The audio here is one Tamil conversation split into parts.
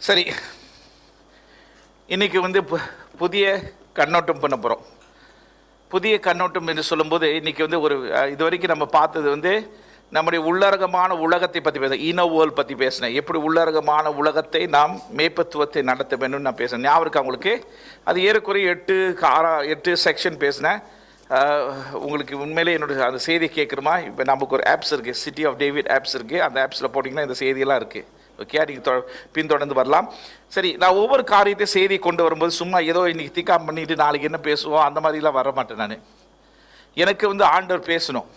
சரி, இன்னைக்கு புதிய கண்ணோட்டம் பண்ண போகிறோம். புதிய கண்ணோட்டம் என்று சொல்லும்போது இன்னைக்கு ஒரு இது வரைக்கும் நம்ம பார்த்தது நம்முடைய உள்ளரங்கமான உலகத்தை பற்றி பேசுகிறேன், இன்னர் வேர்ல்ட் பற்றி பேசினேன். எப்படி உள்ளரங்கமான உலகத்தை நாம் மேய்ப்பத்துவத்தை நடத்த வேணும்னு நான் பேசினேன். ஞாபகம் இருக்கா உங்களுக்கு? அது ஏறக்குறைய 8 செக்ஷன் பேசினேன். உங்களுக்கு உண்மையிலே என்னோட அந்த செய்தி கேட்குறமா? இப்போ நமக்கு ஒரு ஆப்ஸ் இருக்குது, சிட்டி ஆஃப் டேவிட் ஆப்ஸ் இருக்குது. அந்த ஆப்ஸில் போட்டிங்கன்னா இந்த செய்தியெல்லாம் இருக்குது. ஓகே, நீங்கள் பின்தொடர்ந்து வரலாம். சரி, நான் ஒவ்வொரு காரியத்தையும் செய்தி கொண்டு வரும்போது சும்மா ஏதோ இன்றைக்கி திக்காம் பண்ணிட்டு நாளைக்கு என்ன பேசுவோம் அந்த மாதிரிலாம் வர மாட்டேன் நான். எனக்கு ஆண்டவர் பேசணும்.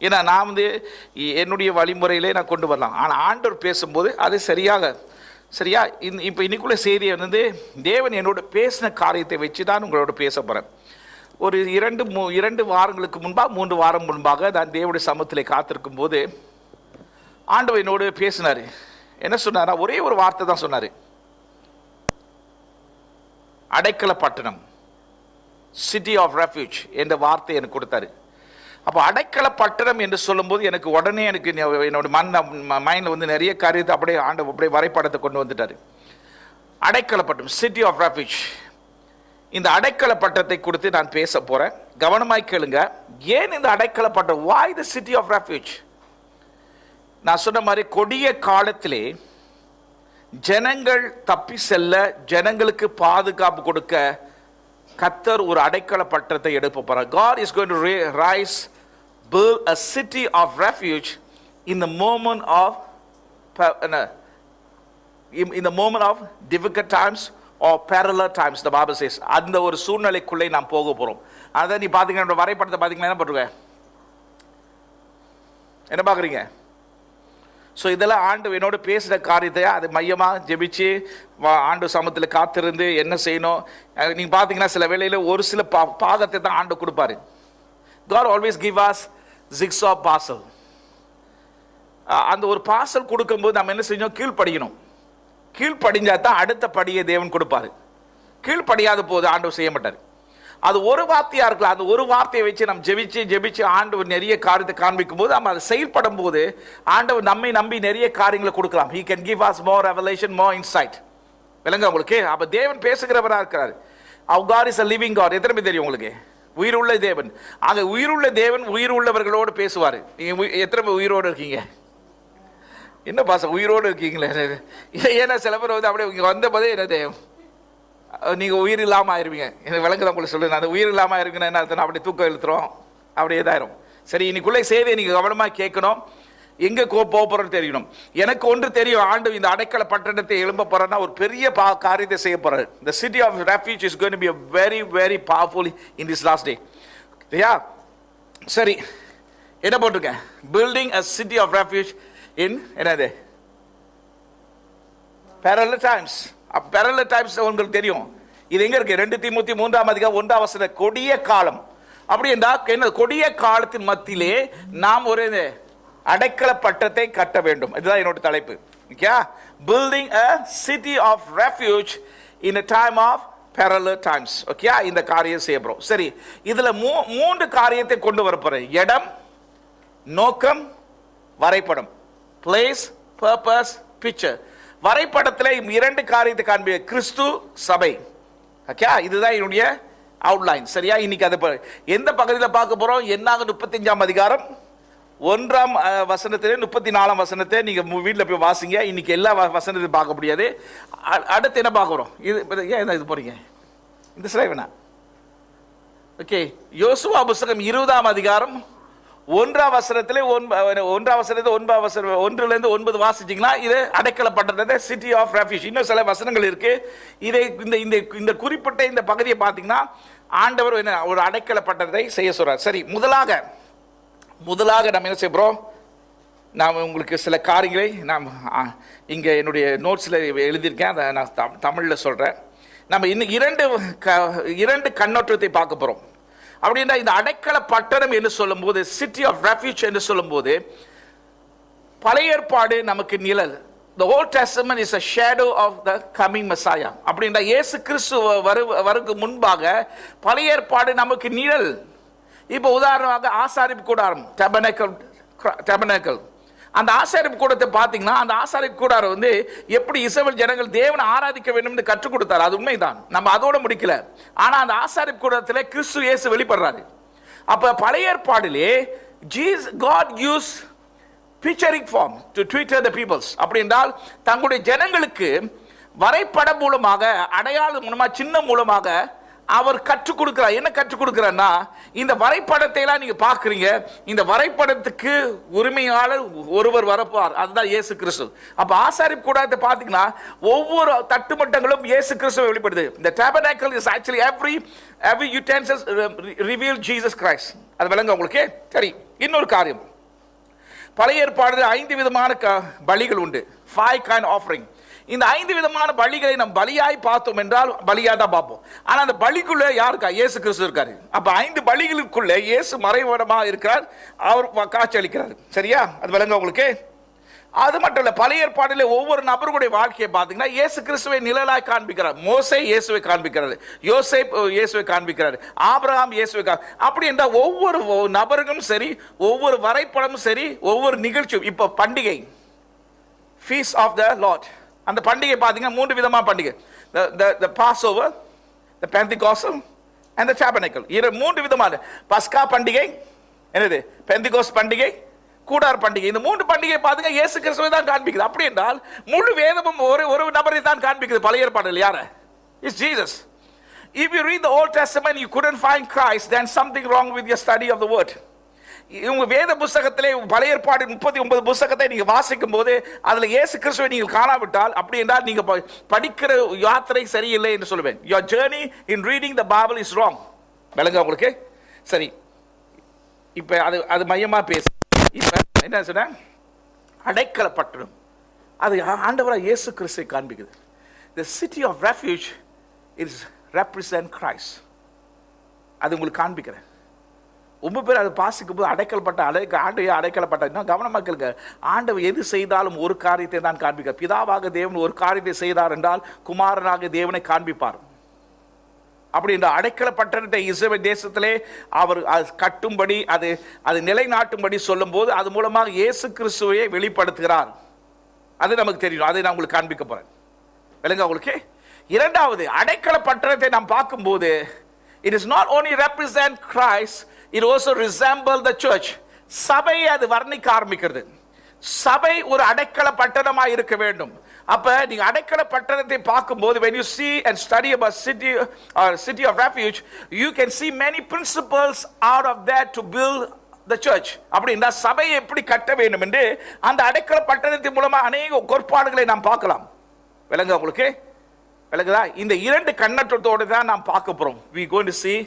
ஏன்னா நான் என்னுடைய வழிமுறையிலே நான் கொண்டு வரலாம். ஆனால் ஆண்டவர் பேசும்போது அது சரியா இப்போ இன்னைக்குள்ள செய்தியை தேவன் என்னோட பேசின காரியத்தை வச்சு தான் உங்களோட பேச போகிறேன். ஒரு 2 வாரங்களுக்கு முன்பாக 3 வாரம் முன்பாக நான் தேவனுடைய சமூகத்திலே காத்திருக்கும் போது ஆண்டவர் என்னோடு பேசினார். என்ன சொன்னார்? ஒரே ஒரு வார்த்தை தான் சொன்னார், அடைக்கல பட்டணம், சிட்டி ஆஃப் ரெஃப்யூஜ் என்ற வார்த்தை எனக்கு கொடுத்தாரு. அப்போ அடைக்கல பட்டணம் என்று சொல்லும்போது எனக்கு உடனே என்னோட மைண்டில் நிறைய காரியத்தை அப்படியே வரைபடத்தை கொண்டு வந்துட்டார். அடைக்கல பட்டணம், சிட்டி ஆஃப் ரெஃப்யூஜ். இந்த அடைக்கல பட்டத்தை கொடுத்து நான் பேச போறேன். கவனமாய் கேளுங்க. ஏன் இந்த அடைக்கல பட்டணம்? why the city of refuge? நான் சொன்ன மாதிரி கொடிய காலத்திலே ஜனங்கள் தப்பி செல்ல, ஜனங்களுக்கு பாதுகாப்பு கொடுக்க கர்த்தர் ஒரு அடைக்கல பட்டத்தை எடுக்க போறார். God is going to build a city of refuge in the moment of difficult times or parallel times, the Bible says. அந்த ஒரு சூழ்நிலைக்குள்ளே நாம் போக போறோம். அதான் நீ பாத்தீங்கன்னா வரைபடத்தை பாத்தீங்கன்னா என்ன பண்ணுங்க, என்ன பாக்குறீங்க? ஸோ இதெல்லாம் ஆண்டு என்னோட பேசுகிற காரியத்தை அது மையமாக ஜெபிச்சு ஆண்டு சமூகத்தில் காத்திருந்து என்ன செய்யணும். நீங்கள் பார்த்தீங்கன்னா சில வேளையில் ஒரு சில பாகத்தை தான் ஆண்டு கொடுப்பாரு. God always give us jigsaw puzzle. அந்த ஒரு பார்சல் கொடுக்கும்போது நம்ம என்ன செய்யணும்? கீழ்ப்படியணும். கீழ்ப்படிஞ்சா தான் அடுத்த படியை தேவன் கொடுப்பாரு. கீழ்ப்படியாத போது ஆண்டவர் செய்ய மாட்டார். அது ஒரு வார்த்தையா இருக்கலாம். அந்த ஒரு வார்த்தையை வச்சு நம்ம ஜெபிச்சு ஆண்டவர் நிறைய காரியத்தை காண்பிக்கும் போது நம்ம அதை செயல்படும் போது ஆண்டவர் நம்மை நம்பி நிறைய காரியங்களை கொடுக்கலாம். He can give us more revelation, more insight. விளங்க உங்களுக்கு? அப்ப தேவன் பேசுகிறவரா இருக்கிறார். Our God is a living God. எத்தனை பேர் தெரியும் உங்களுக்கு? உயிருள்ள தேவன். ஆக உயிருள்ள தேவன் உயிர் உள்ளவர்களோடு பேசுவார். நீங்க எத்தனை பேர் உயிரோடு இருக்கீங்க? என்ன பாசம் உயிரோடு இருக்கீங்களே? ஏன்னா சில பேர் அப்படியே இங்க வந்த போதே என்னது நீங்கள் உயிர் இல்லாமல் ஆயிருவீங்க. எனக்கு விளங்குதான் உங்களுக்கு சொல்லுங்க. அந்த உயிர் இல்லாமல் ஆயிருக்குன்னு என்ன அர்த்தம்? அப்படி தூக்கம் இழுத்துரும், அப்படியே இதாயிரும். சரி, இன்னைக்குள்ளே செய்தியை நீங்கள் கவனமாக கேட்கணும். எங்கே போக போகிறோன்னு தெரியணும். எனக்கு ஒன்று தெரியும், ஆண்டு இந்த அடைக்கல பட்டணத்தை எழும்ப போகிறேன்னா ஒரு பெரிய காரியத்தை செய்ய போகிறார். The city of refuge is going to be a very very powerful in this last day. சரியா? சரி, என்ன போட்டிருக்கேன்? Building a city of refuge in என்னது? Parallel times. parallel times உங்களுக்கு தெரியும். இது எங்க இருக்கு? 2 தீமோத்தேயு 3ஆம் அதிகாரம் 1ஆம் வசனம். கொடிய காலம். அப்படி என்றால் என்ன? கொடிய காலத்தின் மத்தியிலே நாம் ஒரு அடைக்கல பட்டத்தை கட்ட வேண்டும். இதுதான் என்னோட தலைப்பு. Okay, building a city of refuge in a time of parallel times. Okay, இந்த காரியம் செய்ய போறோம். சரி, இதுல 3 காரியத்தை கொண்டு வர போறேன். இடம், நோக்கம், வரைபடம். place, purpose, picture. வரைபடத்தில் 2 காரியத்தை காண்பி, கிறிஸ்து, சபை. ஓகே, இதுதான் என்னுடைய அவுட்லைன். சரியா? இன்னைக்கு அது எந்த பகுதியில் பார்க்க போறோம்? என்னாக 35ஆம் அதிகாரம் 1ஆம் வசனத்திலே 34ஆம் வசனத்தை நீங்க வீட்டில் போய் வாசிங்க. இன்னைக்கு எல்லா வசனத்தையும் பார்க்க முடியாது. அடுத்து என்ன பார்க்க போறோம்? இது ஏன் இது போறீங்க? இந்த ஸ்லைட் வேணா. ஓகே, யோசுவா புத்தகம் 20ஆம் அதிகாரம் 1ஆம் வசனத்திலே 1ஆம் வசனத்தை 1லேருந்து 9 வாசிச்சிங்கன்னா இது அடைக்கல பட்டணத்தை, சிட்டி ஆஃப் ரெஃப்யூஜ். இன்னும் சில வசனங்கள் இருக்கு. இதை இந்த குறிப்பிட்ட இந்த பகுதியை பார்த்தீங்கன்னா ஆண்டவர் என்ன ஒரு அடைக்கல பட்டணத்தை செய்ய சொல்றார். சரி, முதலாக நம்ம என்ன செய்யறோம்? நான் உங்களுக்கு சில காரியங்களை நான் இங்கே என்னுடைய நோட்ஸில் எழுதியிருக்கேன். அதை நான் தமிழில் சொல்கிறேன். நம்ம இன்னும் 2 கண்ணோட்டத்தை பார்க்க போகிறோம். அப்படின்னா இந்த அடைக்கல பட்டணம் என்று சொல்லும் போது, சிட்டி ஆஃப் ரெஃப்யூஜ் என்று சொல்லும் போது, பழைய ஏற்பாடு நமக்கு நிழல். The Old Testament is a shadow of the coming Messiah. அப்படின்னா இயேசு கிறிஸ்து வருக்கு முன்பாக பழைய ஏற்பாடு நமக்கு நிழல். இப்போ உதாரணமாக ஆசாரிப்பு கூடாரம், டெபனக்கல். அந்த ஆசாரிப்பு கூடத்தை பார்த்தீங்கன்னா அந்த ஆசாரிப்பு கூடாரம் வந்து எப்படி இஸ்ரவேல் ஜனங்கள் தேவனை ஆராதிக்க வேண்டும்னு கற்றுக் கொடுத்தாரு. அது உண்மைதான், நம்ம அதோட முடிக்கல. ஆனா அந்த ஆசாரிப்பு கூடத்தில் கிறிஸ்து இயேசு வெளிப்படுறாரு. அப்ப பழைய ஏற்பாடிலே God used picturing form to tutor the peoples. அப்படி என்றால் தங்களுடைய ஜனங்களுக்கு வரைபடம் மூலமாக, அடையாளம் மூலமாக, சின்னம் மூலமாக அவர் கற்றுக் கொடுக்கிறார். என்ன கற்றுக் கொடுக்கிறார்னா, இந்த வரைபடத்தை எல்லாம் நீங்க பாக்குறீங்க, இந்த வரைபடத்துக்கு உரிமையாளர் ஒருவர் வரப்பார், அதுதான் இயேசு கிறிஸ்து. அப்ப ஆசாரிப்பு கூடாரத்தை பாத்தீங்கன்னா ஒவ்வொரு தட்டுமட்டங்களும் இயேசு கிறிஸ்துவை வெளிப்படுது. The tabernacle is actually every utensils reveal Jesus Christ. அது விளங்க உங்களுக்கு? சரி, இன்னொரு காரியம், பழைய ஏற்பாடு 5 விதமான பலிகள் உண்டு. 5 kind offering. இந்த 5 விதமான பலிகளை நம்ம பலியாய் பார்த்தோம் என்றால் பலியா தான் பார்ப்போம். ஆனா அந்த பலிக்குள்ள யாருக்கா? இயேசு கிறிஸ்து இருக்காரு. அப்ப 5 பலிகளுக்குள்ள இயேசு மறைவிடமா இருக்கிறார், அவர் காட்சி அளிக்கிறார். சரியா? அது விளங்க உங்களுக்கு? அது மட்டும் இல்ல, பழைய ஏற்பாட்டிலே ஒவ்வொரு நபர்களுடைய வாழ்க்கையை பார்த்தீங்கன்னா இயேசு கிறிஸ்துவை நிழலாய் காண்பிக்கிறார். மோசே இயேசுவை காண்பிக்கிறார், யோசேப் இயேசுவை காண்பிக்கிறார், ஆபிரகாம் இயேசுவை அப்படி என்றால் ஒவ்வொரு நபர்களும் சரி, ஒவ்வொரு வரைபடமும் சரி, ஒவ்வொரு நிகழ்ச்சியும். இப்ப பண்டிகை, ஃபீஸ்ட் ஆஃப் த லார்ட், அந்த பண்டிகை பார்த்தீங்கன்னா 3 விதமான பண்டிகை. the Passover, the Pentecost and the Tabernacle. இது 3 விதமான பஸ்கா பண்டிகை, என்னது பெந்திகோஸ்ட் பண்டிகை, கூடார் பண்டிகை. இந்த 3 பண்டிகை பாத்தீங்க இயேசு கிறிஸ்துவை தான் காண்பிக்குது. அப்படி என்றால் முழு வேதமும் ஒரு நபரை தான் காண்பிக்குது. பழைய ஏற்பாட்டில் யார? It's Jesus. If you read the Old Testament you couldn't find Christ, then something wrong with your study of the word. உங்க வேத புத்தகத்திலே பழைய ஏற்பாடு 39 புத்தகத்தை நீங்க வாசிக்கும் போது அதுல இயேசு கிறிஸ்துவை நீங்கள் காணாவிட்டால், அப்படி என்றால் நீங்க படிக்கிற யாத்திரை சரியில்லை என்று சொல்லுவேன். Your journey in reading the Bible is wrong. விளங்க உங்களுக்கு? சரி, இப்ப அது மையமா பேச, இப்ப என்ன சொன்ன, அடைக்கல பட்டணம், அது ஆண்டவராக இயேசு கிறிஸ்துவை காண்பிக்குது. The city of refuge is represent Christ. அது உங்களுக்கு காண்பிக்கிறேன். ரொம்ப பேர் அதை பாசிக்கும் போது அடைக்கலப்பட்ட ஆண்டவையை அடைக்கலப்பட்ட கவனமாக கேளுங்க. ஆண்டவர் எது செய்தாலும் ஒரு காரியத்தை தான் காண்பிக்கிறார். பிதாவாக தேவன் ஒரு காரியத்தை செய்தார் என்றால் குமாரனாக தேவனை காண்பிப்பார். அப்படி இந்த அடைக்கல பட்டணத்தை இஸ்ரவேல் தேசத்திலே அவர் கட்டும்படி, அது நிலைநாட்டும்படி சொல்லும் போது அது மூலமாக இயேசு கிறிஸ்துவை வெளிப்படுத்துகிறார். அது நமக்கு தெரியும். அதை நான் உங்களுக்கு காண்பிக்க போறேன். விளங்க உங்களுக்கு? இரண்டாவது, அடைக்கல பட்டணத்தை நாம் பார்க்கும்போது it is not only represent Christ, it also resemble the church. சபையை அது வர்ணிக்க ஆரம்பிக்கிறது. சபை ஒரு அடைக்கல பட்டணமாக இருக்க வேண்டும். அப்ப நீங்க அடைக்கல பட்டணத்தை பார்க்கும்போது when you see and study about city of refuge, you can see many principles out of that to build the church. அப்படி இந்த சபையை எப்படி கட்ட வேண்டும் என்று அந்த அடைக்கல பட்டணத்தின் மூலமா அநேக கோட்பாடுகளை நாம் பார்க்கலாம். விளங்க உங்களுக்கு? விளங்குதா? இந்த 2 கண்ணோட்டத்தோடு தான் நாம் பார்க்க போறோம். we going to see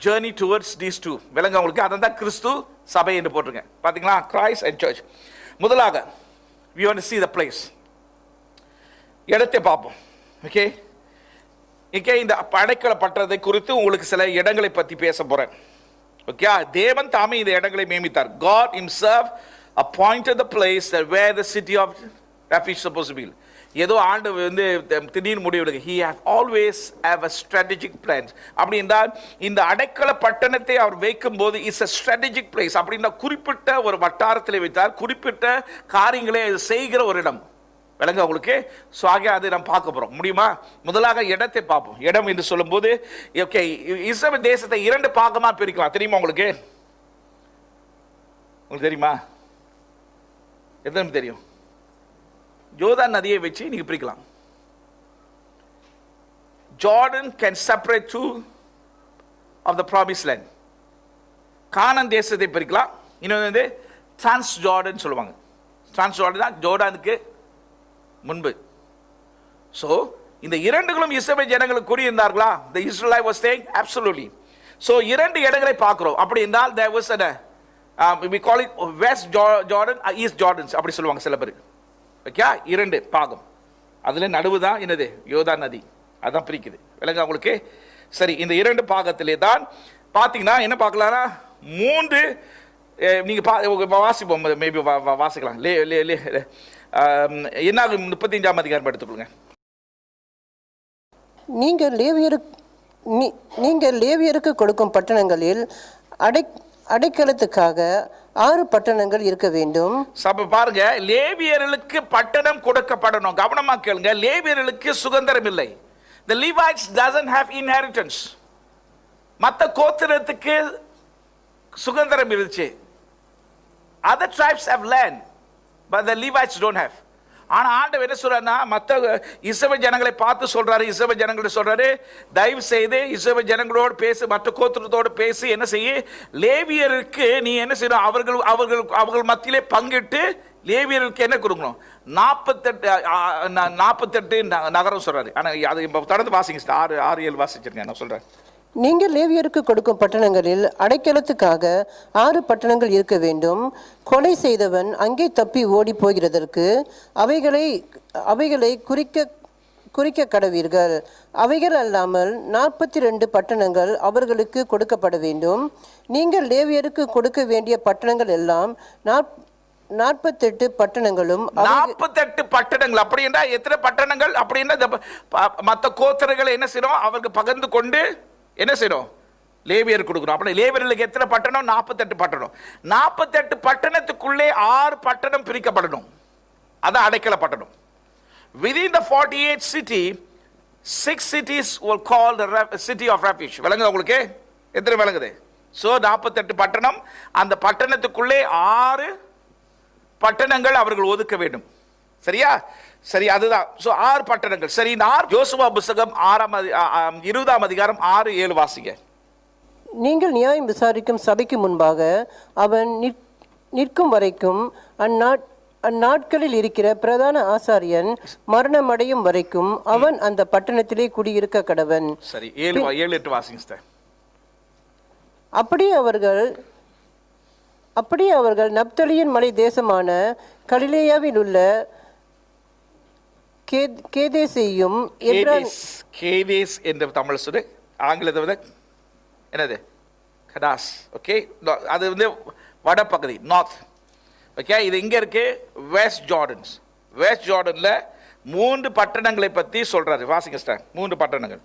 journey towards these 2. விளங்க உங்களுக்கு? அதான் கிறிஸ்து சபை என்று போட்டுருங்க. பாத்தீங்களா? Christ and church. முதலாக we want to see the place. இடத்தை பார்ப்போம். ஓகே, இந்த அடைக்கல பட்டணத்தை குறித்து உங்களுக்கு சில இடங்களை பற்றி பேச போறேன். ஓகே, தேவன் தாமே இந்த இடங்களை நியமித்தார். God himself appointed the place that where the city of refuge is supposed to be. ஏதோ ஆண்டு வந்து திடீர்னு முடிவெடுக்க, he have always have a strategic plans. அப்படி என்றால் இந்த அடைக்கல பட்டணத்தை அவர் வைக்கும் போது இஸ் a strategic place. அப்படின்னா குறிப்பிட்ட ஒரு வட்டாரத்தில் வைத்தார், குறிப்பிட்ட காரியங்களை செய்கிற ஒரு இடம். விளங்க உங்களுக்கு? ஸோ ஆகிய அதை நாம் பார்க்க போறோம். முடியுமா? முதலாக இடத்தை பார்ப்போம். இடம் என்று சொல்லும் போது ஓகே, இஸ்ரவேல் தேசத்தை 2 பாகமா பிரிக்கலாம். தெரியுமா உங்களுக்கு? உங்களுக்கு தெரியுமா? எத்தனை தெரியும்? யோர்தான் நதியை வச்சு நீங்க பிரிக்கலாம். Jordan can separate 2 of the promised land. கானான் தேசத்தை பிரிக்கலாம். இன்னொன்று வந்து டிரான்ஸ் ஜார்டன் சொல்லுவாங்க. டிரான்ஸ் ஜார்டன் தான் ஜோர்டானுக்கு முன்பு. சோ இந்த 2களும் இஸ்ரவேல் ஜனங்களுக்கு கூறியிருந்தார்களா? The Israelite was saying absolutely. So 2 இடங்களை பார்க்கிறோம். அப்படி என்றால் there was we call it West Jordan, East Jordan அப்படி சொல்லுவாங்க சில பேர். ஓகே, 2 பாகம். அதுல நடுவுதான் என்னது? யோர்தான் நதி. அதான் பிரிக்குது. விளங்க உங்களுக்கு? சரி, இந்த 2 பாகத்திலே தான் பாத்தீங்கன்னா என்ன பார்க்கலாம்னா 3 நீங்க வாசிப்போம். மேபி வாசிக்கலாம். என்ன 35ஆம் அதிகாரம் எடுத்துக்கொள்ளுங்க. நீங்கள் லேவியருக்கு கொடுக்கும் பட்டணங்களில் அடைக்கலத்துக்காக 6 பட்டணங்கள் இருக்க வேண்டும். சபை பாருங்க, லேவியர்களுக்கு பட்டணம் கொடுக்கப்படணும். கவனமா கேளுங்க, லேவியர்களுக்கு சுதந்திரம் இல்லை. The Levites doesn't have inheritance. மத்த கோத்திரத்துக்கு சுதந்திரம் இருந்துச்சு. Other tribes have land, but the Levites don't have. ஆனா ஆண்டவர் என்ன சொல்றாருன்னா, மத்த இஸ்ரவேல் ஜனங்களை பார்த்து சொல்றாரு, இஸ்ரவேல் ஜனங்களை சொல்றாரு, தயவு செய்து இஸ்ரவேல் ஜனங்களோடு பேசு, மற்ற கோத்திரத்தோடு பேசி என்ன செய்ய, லேவியருக்கு நீ என்ன செய்யணும், அவர்கள் மத்தியிலே பங்கிட்டு லேவியருக்கு என்ன கொடுக்கணும், 48 நகரம் சொல்றாரு. ஆனா அது தொடர்ந்து வாசிங்க, 6-7 வாசிச்சிருக்கேன், நான் சொல்றேன். நீங்கள் லேவியருக்கு கொடுக்கும் பட்டணங்களில் அடைக்கலத்துக்காக 6 பட்டணங்கள் இருக்க வேண்டும். கொலை செய்தவன் அங்கே தப்பி ஓடி போகிறதற்கு அவைகளை குறிக்க கடவீர்கள். அவைகள் அல்லாமல் 42 பட்டணங்கள் அவர்களுக்கு கொடுக்கப்பட வேண்டும். நீங்கள் லேவியருக்கு கொடுக்க வேண்டிய பட்டணங்கள் எல்லாம் 48 பட்டணங்களும். 48 பட்டணங்கள் அப்படின்னா எத்தனை பட்டணங்கள் அப்படின்னா, மற்ற கோத்திரங்களை என்ன செய்யணும், அவருக்கு பகிர்ந்து கொண்டு என்ன செய்யணும், லேவியர் கொடுக்கணும். அப்படி லேவியர்களுக்கு எத்தனை பட்டணம், 48 பட்டணம். 48 பட்டணத்துக்குள்ளே 6 பட்டணம் பிரிக்கப்படணும். அதான் அடைக்கல பட்டணம். Within the 48 city, 6 cities were called the city of refuge. விளங்குது உங்களுக்கு? எத்தனை விளங்குது? So 48 பட்டணம், அந்த பட்டணத்துக்குள்ளே 6 பட்டணங்கள் அவர்கள் ஒதுக்க வேண்டும். சரியா? சரி, அதுதான். சோ 6 பட்டணங்கள். சரி, யோசுவா புத்தகம் 20ஆம் அதிகாரம் 6-7 வாசிங்க. நீங்கள் நியாயம் விசாரிக்கும் சபைக்கு முன்பாக அவன் நிற்கும் வரைக்கும் அந்நாட்களில் இருக்கிற பிரதான ஆசாரியன் மரணமடையும் வரைக்கும் அவன் அந்த பட்டணத்திலே குடியிருக்க கடவன். சரி, 7-8 வாசிங்க. அப்படியே அவர்கள் நப்தலியின் மலை தேசமான கலிலேயாவில் உள்ள கேதேசையும், கேதேஸ் என்ற தமிழ் சொல்லு, ஆங்கிலத்தை என்னது, கடாஸ். ஓகே, அது வந்து வடபகுதி, நார்த். ஓகே, இது இங்க இருக்கு, வெஸ்ட் ஜார்டன்ஸ். வெஸ்ட் ஜார்டன்ல 3 பட்டணங்களை பத்தி சொல்றாரு. வாசிங்க ஸ்டார். 3 பட்டணங்கள்.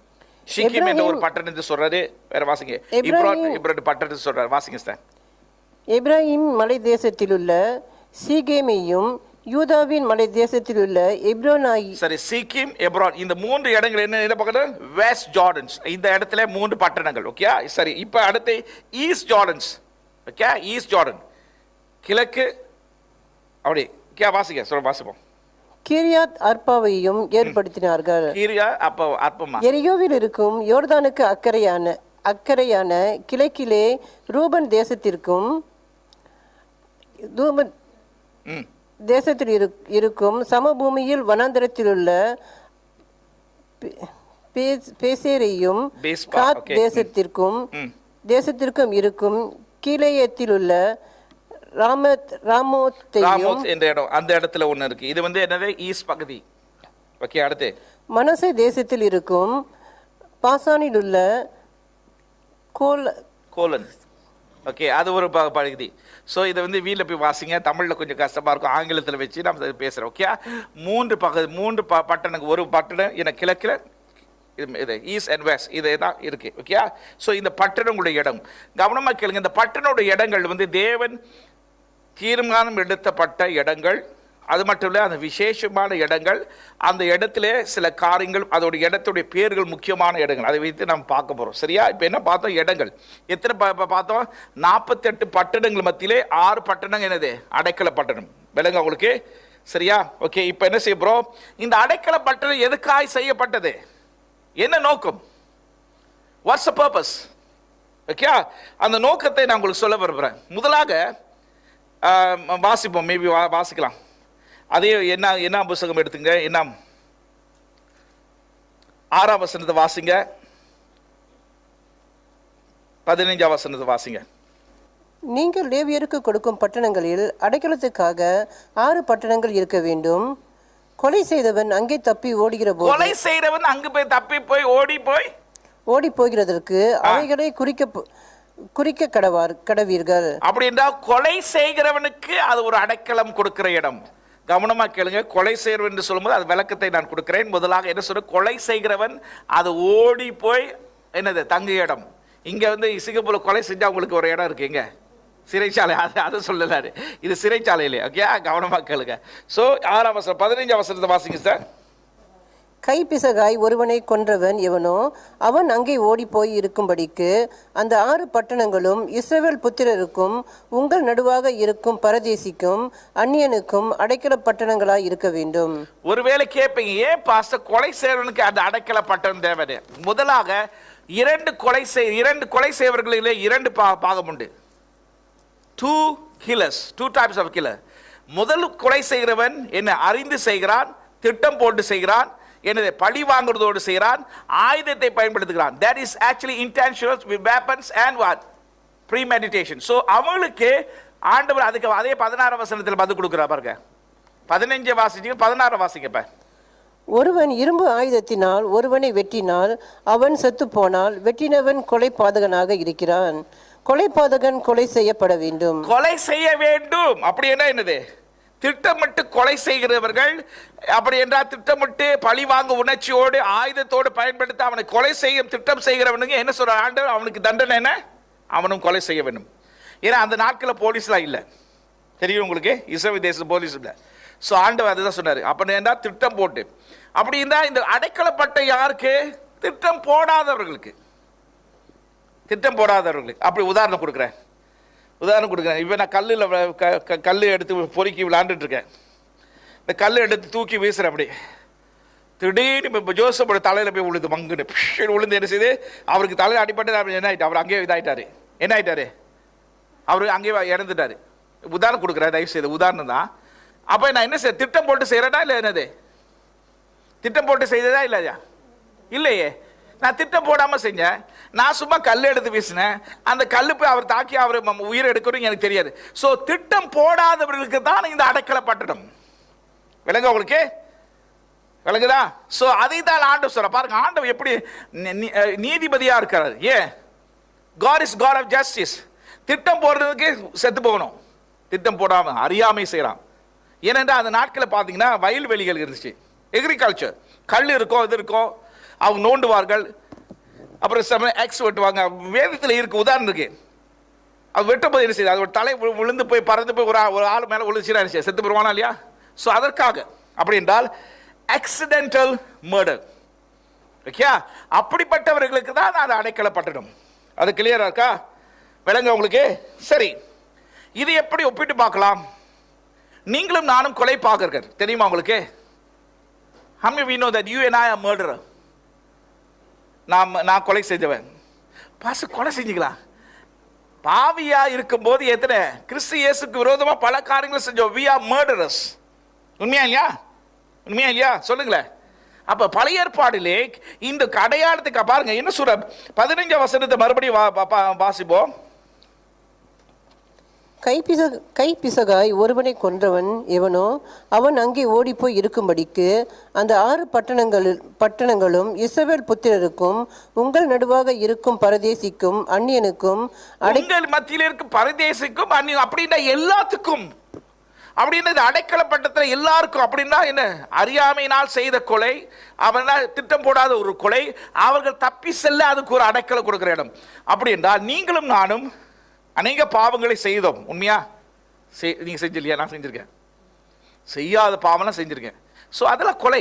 ஷிக்கிம் என்ற ஒரு பட்டணத்தை சொல்றாரு. வேற வாசிங்க. இப்ராஹிம் பட்டணத்தை சொல்றாரு. வாசிங்க ஸ்டார். எப்ராஹிம் மலை தேசத்தில் உள்ள சீகேமையும், யூதாவின் மலை தேசத்தில் உள்ள எப்ரோனாய். சரி, சீக்கிம், எப்ரான், இந்த 3 இடங்கள் என்ன பக்கம், வெஸ்ட் ஜார்டன்ஸ். இந்த இடத்துல 3 பட்டணங்கள். ஓகே, சரி. இப்ப அடுத்து ஈஸ்ட் ஜார்டன்ஸ். ஓகே, ஈஸ்ட் ஜார்டன் கிழக்கு. அப்படி வாசிங்க, சொல்ல வாசிப்போம். கீரியாத் அர்பாவையும் ஏற்படுத்தினார்கள். எரியோவில் இருக்கும் யோர்தானுக்கு அக்கறையான கிழக்கிலே ரூபன் தேசத்தில் இருக்கும் சமபூமியில் வனாந்தரத்தில் உள்ள பேசேரையும் காத் தேசத்திற்கும் இருக்கும் கீலேயத்தில் உள்ள ராமோத்தையும் என்ற இடம், அந்த இடத்துல ஒண்ணு இருக்கு. இது வந்து என்னது, ஈஸ்ட் பகுதி. ஓகே, அடுத்து மனசே தேசத்தில் இருக்கும் பாசானில் உள்ள கோலன். ஓகே, அது ஒரு பகுதி. ஸோ இதை வந்து வீட்டில் போய் வாசிங்க. தமிழில் கொஞ்சம் கஷ்டமாக இருக்கும், ஆங்கிலத்தில் வச்சு நம்ம பேசுகிறோம். ஓகே, 3 பட்டணங்கள். ஒரு பட்டணம் என்ன கிழக்கில், இது ஈஸ்ட் அண்ட் வெஸ்ட், இதே தான் இருக்கு. ஓகே, ஸோ இந்த பட்டணங்களுடைய இடம் கவனமாக கேளுங்க. இந்த பட்டணோட இடங்கள் வந்து தேவன் தீர்மானம் எடுத்தப்பட்ட இடங்கள். அது மட்டும் இல்லை, அந்த விசேஷமான இடங்கள், அந்த இடத்துல சில காரியங்கள், அதோட இடத்துடைய பேர்கள் முக்கியமான இடங்கள், அதை வைத்து நம்ம பார்க்க போகிறோம். சரியா? இப்போ என்ன பார்த்தோம், இடங்கள் எத்தனை பார்த்தோம், 48 பட்டணங்கள் மத்தியிலே 6 பட்டணங்கள் என்னது, அடைக்கல பட்டணம். விளங்க உங்களுக்கு? சரியா? ஓகே, இப்போ என்ன செய்ய போகிறோம், இந்த அடைக்கல பட்டணம் எதுக்காய் செய்யப்பட்டது, என்ன நோக்கம், வாட்ஸ் த பர்பஸ்? ஓகே, அந்த நோக்கத்தை நான் உங்களுக்கு சொல்ல விரும்புகிறேன். முதலாக வாசிப்போம், மேபி வாசிக்கலாம். அதே என்ன புத்தகம் எடுத்துங்க, என்ன 6ஆம் வசனத்தை வாசிங்க, 15ஆம் வசனத்தை வாசிங்க. நீங்கள் லேவியருக்கு கொடுக்கும் பட்டணங்களில் அடைக்கலத்துக்காக 6 பட்டணங்கள் இருக்க வேண்டும். கொலை செய்தவன் அங்கே தப்பி ஓடுகிற போது, கொலை செய்தவன் அங்கு போய் தப்பி போய் ஓடி போகிறதற்கு அவைகளை குறிக்க கடவீர்கள். அப்படின்னா கொலை செய்கிறவனுக்கு அது ஒரு அடைக்கலம் கொடுக்கிற இடம். கவனமா கேளுங்க. கொலை செய்கிறவன் என்று சொல்லும்போது அது விளக்கத்தை நான் கொடுக்கிறேன். முதலாக என்ன சொல்ற, கொலை செய்கிறவன் அது ஓடி போய் என்னது, தங்கு இடம். இங்க வந்து சிங்கப்பூர்ல கொலை செஞ்சா உங்களுக்கு ஒரு இடம் இருக்கு, எங்க சிறைச்சாலை, அது சொல்லலாரு, இது சிறைச்சாலையிலே. ஓகே, கவனமாக கேளுங்க. ஸோ 6ஆம் வசனம் 15ஆம் வசனத்தை வாசிங்க சார். கைப்பிசகாய் ஒருவனை கொன்றவன் எவனோ அவன் அங்கே ஓடிப்போய் இருக்கும்படிக்கு அந்த 6 பட்டணங்களும் இஸ்ரவேல் புத்திரருக்கும் உங்கள் நடுவாக இருக்கும் பரதேசிக்கும் அந்நியனுக்கும் அடைக்கல பட்டணங்களாய் இருக்க வேண்டும். ஒருவேளை கேட்பீங்க, ஏன் பாஸ்டர் கொலை செய்வனுக்கு அந்த அடைக்கல பட்டணம் தேவை? முதலாக 2 கொலை செய்வர்களிலே 2 பாகம் உண்டு. 2 killers, 2 types of killer. முதல் கொலை செய்கிறவன் என்ன அறிந்து செய்கிறான், திட்டம் போட்டு செய்கிறான், என்னது பழி வாங்குறதோடு செய்கிறான், ஆயுதத்தை பயன்படுத்துகிறான். that is actually intentional with weapons and what premeditation. so அவங்களுக்கு ஆண்டவர் அதுக்கு அதே 16ஆம் வசனத்தில் பதில் கொடுக்கிறார் பாருங்க. 15 வாசிங்க, 16 வாசிங்க. ஒருவன் இரும்பு ஆயுதத்தினால் ஒருவனை வெட்டினால் அவன் செத்து போனால் வெட்டினவன் கொலை பாதகனாக இருக்கிறான். கொலை பாதகன் கொலை செய்யப்பட வேண்டும். கொலை செய்ய வேண்டும் அப்படி என்ன என்னது? திட்டமிட்டு கொலை செய்கிறவர்கள், அப்படி என்றால் திட்டமிட்டு பழி வாங்க உணர்ச்சியோடு ஆயுதத்தோடு பயன்படுத்த அவனை கொலை செய்ய திட்டம் செய்கிறவனுங்க என்ன சொல்ற ஆண்டவர்? அவனுக்கு தண்டனை என்ன? அவனும் கொலை செய்ய வேண்டும். ஏன்னா அந்த நாட்களில் போலீஸ்லாம் இல்லை, தெரியும் உங்களுக்கு, இஸ்ரவேல் தேச போலீஸ் இல்லை. ஸோ ஆண்டவர் அதுதான் சொன்னார். அப்படி என்றால் திட்டம் போட்டு, அப்படி இருந்தால் இந்த அடைக்கலப்பட்ட யாருக்கு? திட்டம் போடாதவர்களுக்கு, திட்டம் போடாதவர்களுக்கு. அப்படி உதாரணம் கொடுக்குறேன். இப்போ நான் கல் எடுத்து பொறுக்கி விளாண்டுட்டு இருக்கேன். இந்த கல் எடுத்து தூக்கி வீசுறேன். அப்படி திடீர்னு இப்போ ஜோசப்போட தலையில் போய் விழுது, மங்குன்னு விழுந்து என்ன செய்யுது? அவருக்கு தலையில் அடிப்பட்டு என்ன ஆகிட்டு? அவர் அங்கேயே இதாகிட்டாரு. என்ன ஆகிட்டாரு? அவர் அங்கேயே இறந்துட்டாரு. உதாரணம் கொடுக்குறேன், தயவு செய்து உதாரணம் தான். அப்போ நான் என்ன செய்ய? திட்டம் போட்டு செய்கிறேன்னா இல்லை என்னது? திட்டம் போட்டு செய்ததா இல்லையா? இல்லையே, நான் திட்டம் போடாமல் செஞ்சேன். நான் சும்மா கல் எடுத்து வீசினேன். அந்த கல் போய் அவர் தாக்கி அவர் உயிர் எடுக்கணும் எனக்கு தெரியாது. ஸோ திட்டம் போடாதவர்களுக்கு தான் இந்த அடைக்கல பட்டணம். விளங்க உங்களுக்கு? விளங்குதா? ஸோ அதை தான் ஆண்டவர் சொல்ற பாருங்க. ஆண்டவர் எப்படி நீதிபதியா இருக்கிறார். ஏன்? God is God of justice. திட்டம் போடுறதுக்கு செத்து போகணும், திட்டம் போடாம அறியாமை செய்யறான். ஏனென்றால் அந்த நாட்களில் பார்த்தீங்கன்னா வயல்வெளிகள் இருந்துச்சு, எக்ரிகல்ச்சர், கல் இருக்கும், இது இருக்கும், அவங்க நோண்டுவார்கள், அப்புறம் எக்ஸ் வெட்டுவாங்க. வேதத்தில் இருக்கு, உதாரணம் இருக்கு. அது வெட்டும்போது என்ன செய்யுது? அதோட தலை விழுந்து போய் பறந்து போய் ஒரு ஆள் மேலே விழுந்துச்சுன்னா என்ன செய்ய? செத்து போடுவானா இல்லையா? ஸோ அதற்காக அப்படி என்றால் ஆக்சிடென்டல் மர்டர். ஓகே, அப்படிப்பட்டவர்களுக்கு தான் அது அடைக்கலப்பட்டணும். அது கிளியரா இருக்கா? விளங்க உங்களுக்கு? சரி, இது எப்படி ஒப்பிட்டு பார்க்கலாம்? நீங்களும் நானும் கொலை பார்க்கறீர்கள், தெரியுமா உங்களுக்கு? How many of you know that you and I are murderer? நான் கொலை செஞ்சவன். பாச கொலை செஞ்சுக்கலாம். பாவியா இருக்கும்போது எத்தனை கிறிஸ்து இயேசுக்கு விரோதமா பல காரியங்களை செஞ்சோம். we are murderers. உண்மையா இல்லையா? உண்மையா இல்லையா? சொல்லுங்களேன். அப்ப பழைய ஏற்பாடிலே இந்த அடையாளத்துக்கு பாருங்க என்ன சொல்ற. 15ஆம் வசனத்தை மறுபடியும் வாசிப்போம். கைப்பிசகாய் ஒருவனை கொன்றவன் எவனோ அவன் அங்கே ஓடிப்போய் இருக்கும்படிக்கு அந்த 6 பட்டணங்களும் இஸ்ரவேல் புத்திரருக்கும் உங்கள் நடுவாக இருக்கும் பரதேசிக்கும் அந்நியனுக்கும் உங்கள் மத்தியில் இருக்கும் பரதேசிக்கும் அந்நியன் அப்படின்னா எல்லாத்துக்கும், அப்படின்னா அடைக்கல பட்டத்தில் எல்லாருக்கும். அப்படின்னா என்ன? அறியாமையினால் செய்த கொலை, அவனால் திட்டம் போடாத ஒரு கொலை, அவர்கள் தப்பி செல்ல அதுக்கு ஒரு அடைக்கலை கொடுக்கிற இடம். அப்படி என்றால் நீங்களும் நானும் அநேக பாவங்களை செய்தோம். உண்மையா? நீங்க செஞ்சலையா? நான் செஞ்சிருக்கேன். செய்யாத பாவம்லாம் செஞ்சிருக்கேன். ஸோ அதெல்லாம் கொலை,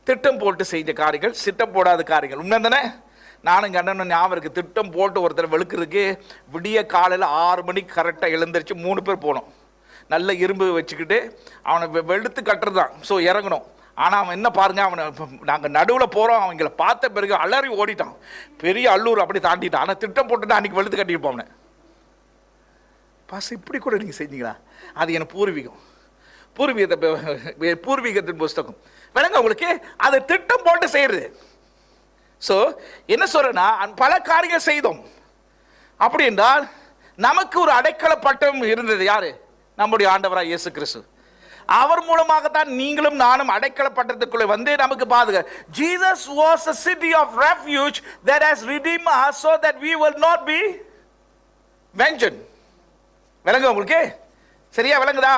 திட்டம் போட்டு செஞ்ச காரியங்கள், திட்டம் போடாத காரியங்கள். உண்மை தானே? நானும் கண்ணனும் ஞாபகம் இருக்கு. திட்டம் போட்டு ஒருத்தர் வெளுக்கிறதுக்கு விடிய காலையில் 6 மணிக்கு கரெக்டாக எழுந்திரிச்சு 3 பேர் போனோம். நல்ல இரும்பு வச்சுக்கிட்டு அவனை வெளுத்து கட்டுறது தான். ஸோ இறங்கணும். ஆனால் அவன் என்ன பாருங்க, அவனை நாங்கள் நடுவில் போகிறோம், அவங்கள பார்த்த பிறகு அலறி ஓடிட்டான். பெரிய அல்லூர் அப்படி தாண்டிட்டான். ஆனால் திட்டம் போட்டுட்டு அன்றைக்கி வெளுத்து கட்டியிருப்போம் அவனை. பாச இப்படி கூட நீங்கள் செஞ்சீங்களா? அது எனக்கு பூர்வீகத்தின் புஸ்தகம். விளங்க உங்களுக்கு? அது திட்டம் போட்டு செய்யறது. ஸோ என்ன சொல்றேன்னா பல காரியங்கள் செய்தோம். அப்படி என்றால் நமக்கு ஒரு அடைக்கல பட்டம் இருந்தது. யாரு? நம்முடைய ஆண்டவராய் இயேசு கிறிஸ்து. அவர் மூலமாகத்தான் நீங்களும் நானும் அடைக்கல பட்டத்துக்குள்ளே வந்து நமக்கு பாதுகா. Jesus was a city of refuge that has redeemed us so that we will not be vengeance. விளங்க உங்களுக்கு? சரியா விளங்குதா?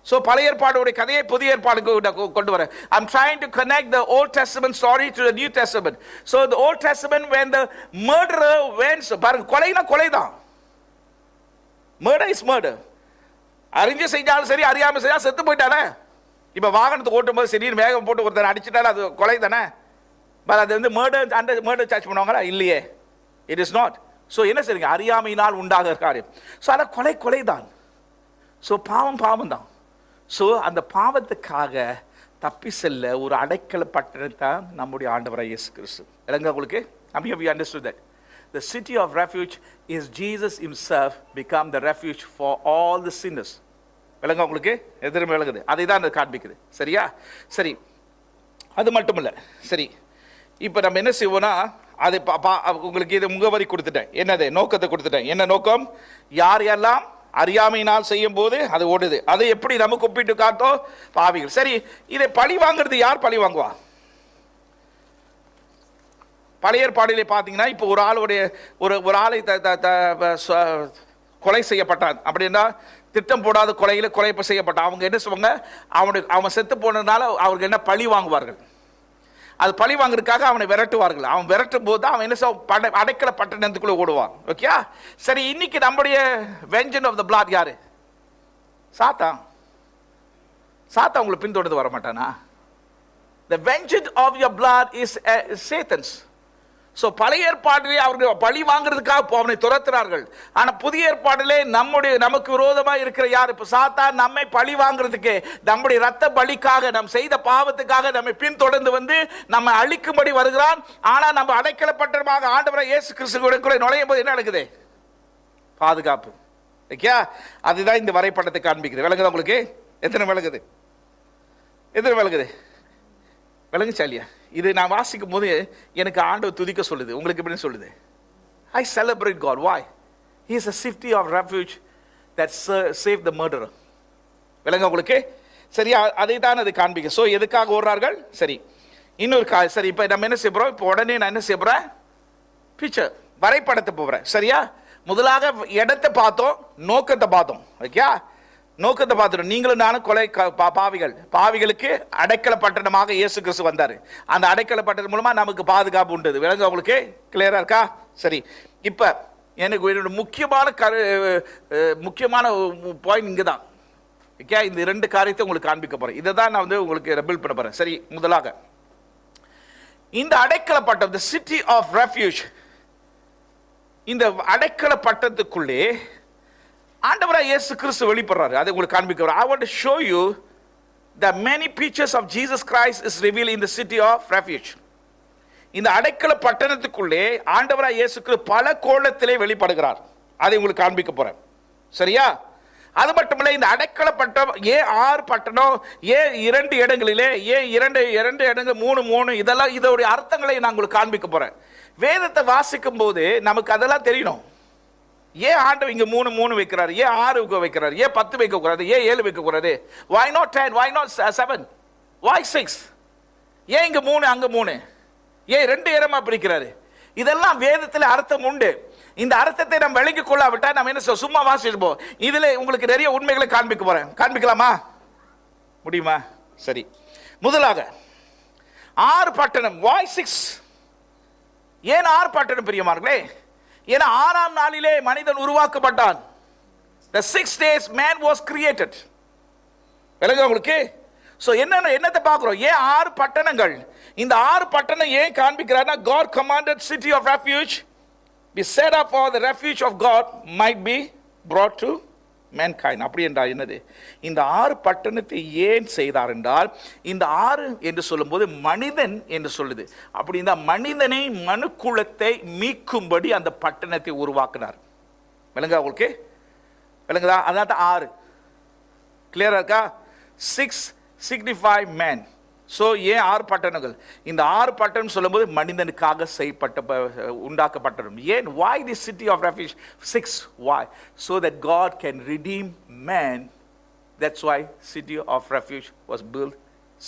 So பழைய ஏற்பாடுடைய கதையை புதிய ஏற்பாடுக்கு கொண்டு வர. I'm trying to connect the Old Testament story to the New Testament. So the Old Testament when the murderer went, பாருங்க, கொலைனா கொலைதான். Murder is murder. அறிஞ்சு செஞ்சாலும் சரி, அறியாமல் செஞ்சாலும் செத்து போயிட்டானே. இப்போ வாகனத்தை ஓட்டும் போது சரி வேகம் போட்டு ஒருத்தர் அடிச்சுட்டாலும் அது கொலை தானே. பட் அது வந்து மர்டர் அண்டர் மர்டர் சார்ஜ் பண்ணுவாங்களா? இல்லையே, இட் இஸ் நாட். ஸோ என்ன செய்யுங்க, அறியாமையினால் உண்டாகிற காரியம். ஸோ அதை கொலை தான். ஸோ பாவம் தான். ஸோ அந்த பாவத்துக்காக தப்பி செல்ல ஒரு அடைக்கல பட்டணத்தான் நம்முடைய ஆண்டவராக இயேசு கிறிஸ்து. விளங்க உங்களுக்கு? I mean, we understood that the city of refuge is Jesus himself become the refuge for all the sinners. விளங்க உங்களுக்கு? எதிரும் விளங்குது, அதை தான் அது காண்பிக்குது. சரியா? சரி, அது மட்டும் இல்லை. சரி, இப்போ நம்ம என்ன செய்வோம்னா, அது உங்களுக்கு இது முகவரி கொடுத்துட்டேன். என்னது நோக்கத்தை கொடுத்துட்டேன். என்ன நோக்கம்? யார் எல்லாம் அறியாமையினால் செய்யும் போது அது ஓடுது. அதை எப்படி நமக்கு ஒப்பிட்டு காட்டோ? பாவிகள். சரி, இதை பழி வாங்குறது யார் பழி வாங்குவா? பழைய ஏற்பாடிலே பார்த்தீங்கன்னா, இப்போ ஒரு ஆளுடைய ஒரு ஆளை கொலை செய்யப்பட்டான் அப்படின்னா, திட்டம் போடாத கொலை செய்யப்பட்டான். அவங்க என்ன சொல்லுவாங்க, அவன் செத்து போனதுனால அவருக்கு என்ன பழி வாங்குவார்கள். அது பழி வாங்குறதுக்காக அவனை விரட்டுவார்கள். அவன் விரட்டும் போது அவன் என்ன அடைக்கல பட்டணத்துக்குள்ள ஓடுவான். ஓகே, சரி. இன்னைக்கு நம்முடைய வெஞ்சன் ஆஃப் த பிளாட் யாரு? சாத்தான். உங்களை பின்தொடர்ந்து வர மாட்டானா? The vengeance of your blood is Satan's. So பழைய ஏற்பாட்டிலே அவர்கள் பழி வாங்குறதுக்காக அவனை துரத்துறார்கள். ஆனால் புதிய ஏற்பாட்டிலே நமக்கு விரோதமாக இருக்கிற யார்? இப்போ சாத்தான் நம்மை பழி வாங்குறதுக்கு, நம்முடைய ரத்த பலிக்காக, நம் செய்த பாவத்துக்காக நம்மை பின்தொடர்ந்து வந்து நம்ம அழிக்கும்படி வருகிறான். ஆனால் நம்ம அடைக்கலப்பட்டமாக ஆண்டவராக இயேசு கிறிஸ்துவுக்குள்ளே நுழையும் போது என்ன நடக்குது? பாதுகாப்பு. ஓகே, அதுதான் இந்த வரைபடத்தை காண்பிக்குது. விளங்குது உங்களுக்கு? எத்தனை விளங்குது? விளங்குச்சா இல்லையா? இது நான் வாசிக்கும் போது எனக்கு ஆண்டவர் துதிக்க சொல்லுது. உங்களுக்கு எப்படி சொல்லுது? I celebrate God. Why? He is a city of refuge that saved the murderer. விளங்க உங்களுக்கு? சரி, அதை தான் அது காண்பிக்க. ஸோ எதுக்காக ஓடுறார்கள்? சரி, இன்னொரு சரி, இப்போ நம்ம என்ன செய்ய போகிறோம்? இப்போ உடனே நான் என்ன செய்ய போகிறேன்? பிக்சர் வரைபடத்தை போகிறேன். சரியா? முதலாக இடத்தை பார்த்தோம், நோக்கத்தை பார்த்தோம். ஓகே, நோக்கத்தை பார்த்துட்டோம். நீங்களும் நானும் பாவிகளுக்கு அடைக்கல பட்டணமாக இயேசு கிறிஸ்து வந்தார். அந்த அடைக்கல பட்டணம் மூலமா நமக்கு பாதுகாப்பு உண்டு. விளங்க உங்களுக்கு? கிளியரா இருக்கா? சரி, இப்போ எனக்கு என்னோட முக்கியமான பாயிண்ட் இங்கே தான். ஓகே, இந்த 2 காரியத்தை உங்களுக்கு காண்பிக்க போறேன். இதை தான் நான் வந்து உங்களுக்கு பில்ட் பண்ண போறேன். சரி, முதலாக இந்த அடைக்கல பட்டம், the city of refuge, இந்த அடைக்கல பட்டத்துக்குள்ளே ஆண்டவராக இயேசு கிறிஸ்து வெளிப்படுறாரு. அதை உங்களுக்கு காண்பிக்க. I want to show you the many pictures of Jesus Christ is revealed in the city of refuge. இந்த அடைக்கல பட்டணத்துக்குள்ளே ஆண்டவராக இயேசு கிறிஸ்து பல கோணத்திலே வெளிப்படுகிறார். அதை உங்களுக்கு காண்பிக்க போறேன். சரியா? அது மட்டுமல்ல, இந்த அடைக்கல பட்டம் 6 பட்டணம், 2 இடங்களிலே, 2 இடங்கள், 3 இதெல்லாம் இதோடைய அர்த்தங்களை நான் உங்களுக்கு காண்பிக்க போறேன். வேதத்தை வாசிக்கும் போது நமக்கு அதெல்லாம் தெரியணும். ஆண்டவர் இங்க 3 வைக்கிறாரு, 6 வைக்கிறாரு, 10 வைக்க கூடாது, 7 வைக்க கூடாது? Why not 10? Why not 7? Why 6? இங்க 3 அங்க 3? 2 இடமா பிரிக்கிறாரு? இதெல்லாம் வேதத்தில் அர்த்தம் உண்டு. இந்த அர்த்தத்தை நம்ம விளங்கி கொள்ளாவிட்டா நம்ம என்ன சும்மா வாசிப்போம். இதுல உங்களுக்கு நிறைய உண்மைகளை காண்பிக்க போறேன். காண்பிக்கலாமா? முடியுமா? சரி, முதலாக 6 பட்டணம். Why 6? ஏன் 6 பட்டணம் பிரியமானவர்களே? ஏன்னா 6ஆம் நாளிலே மனிதன் உருவாக்கப்பட்டான். The 6 days man was created. விளங்க உங்களுக்கு? சோ என்னத்தை பார்க்கிறோம்? 6 பட்டணங்கள். இந்த 6 பட்டணம் ஏன் காண்பிக்கிறார்னா, God commanded city of refuge be set up for the refuge of God might be brought to mankind. அப்படி என்றால் என்னது? இந்த 6 பட்டணத்தை ஏன் செய்தார் என்றால், இந்த 6 என்று சொல்லும்போது மனிதன் என்று சொல்லுது. அப்படி இந்த மனிதனை, மனுக்குலத்தை மீட்கும்படி அந்த பட்டணத்தை உருவாக்கினார். விளங்குதா உங்களுக்கு? விளங்குதா? அதான் 6. கிளியரா இருக்கா? 6 signify man. ஸோ 6 பட்டணங்கள்? இந்த 6 பட்டணம் சொல்லும்போது மனிதனுக்காக உண்டாக்கப்பட்டது. ஏன்? why this city of refuge? 6. why? so that God can redeem man. That's why city of refuge was built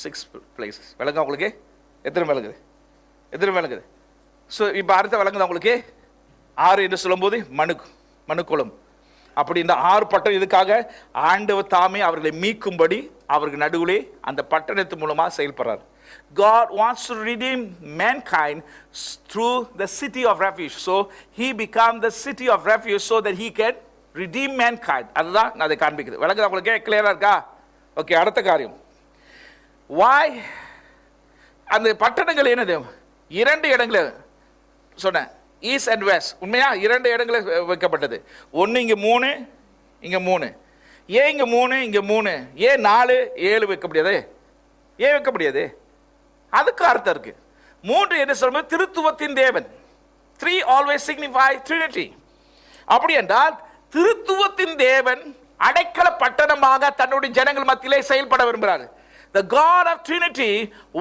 6 places. விளங்க உங்களுக்கு? எத்தனை விளங்குது? ஸோ இப்போ அடுத்த விளங்குதா உங்களுக்கு? 6 என்று சொல்லும்போது மனுக்குலம். அப்படி இந்த 6 பட்டணம் இதுக்காக ஆண்டவர் தாமே அவர்களை மீட்கும்படி அவர்கள் நடுவிலே அந்த பட்டணத்து மூலமா செயல்படுறார். God wants to redeem mankind through the city of refuge. So he became the city of refuge so that he can redeem mankind. அதுதான் நான் அதை காண்பிக்குது. விளங்குதா உங்களுக்கு? கிளியரா இருக்கா? ஓகே, அடுத்த காரியம். why அந்த பட்டணங்கள் என்னது? 2 இடங்கள் சொன்னேன், ஈஸ்ட் அண்ட் வெஸ்ட். உண்மையா 2 இடங்களில் வைக்கப்பட்டது. ஒன்று இங்கே 3, இங்கே 3. ஏன் இங்கே 3 இங்கே 3? ஏன் 4 7 வைக்க முடியாது? ஏன் வைக்க முடியாது? அதுக்கு அர்த்தம் இருக்கு. 3 என்ன சொல்லும்போது திருத்துவத்தின் தேவன். 3 always signify Trinity. அப்படி என்றால் திருத்துவத்தின் தேவன் அடைக்கல பட்டணமாக தன்னுடைய ஜனங்கள் மத்தியிலே செயல்பட விரும்புகிறார். The God of Trinity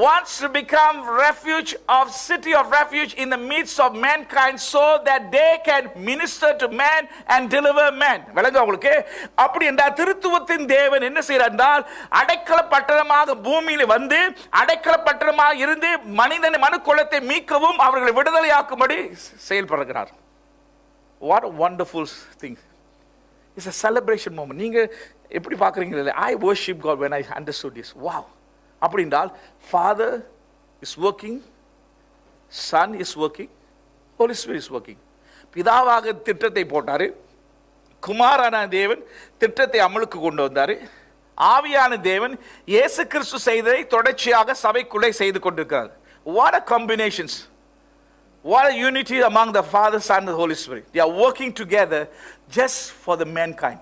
wants to become refuge of city of refuge in the midst of mankind so that they can minister to man and deliver man. விளங்குதா உங்களுக்கு? அப்படி என்றால் திருத்துவத்தின் தேவன் என்ன செய்கிறார் என்றால் அடைக்கல பட்டணமாக பூமியில் வந்து அடைக்கல பட்டணமாக இருந்து மனு குலத்தை மீட்கவும் அவர்களை விடுதலையாக்கும்படி செயல்படுகிறார். What a wonderful thing. It's a celebration moment. நீங்க எப்படி பார்க்குறீங்களா? I worship God when I understood this. Wow. அப்படி என்றால் Father is working, Son is working, Holy Spirit is working. பிதாவாக திட்டத்தை போட்டாரு, குமாரான தேவன் திட்டத்தை அமலுக்கு கொண்டு வந்தாரு, ஆவியான தேவன் இயேசு கிறிஸ்து செய்ததை தொடர்ச்சியாக சபைக்குள்ளே செய்து கொண்டிருக்கிறார். What a combinations. What a unity among the Father, Son and the Holy Spirit. They are working together just for the mankind.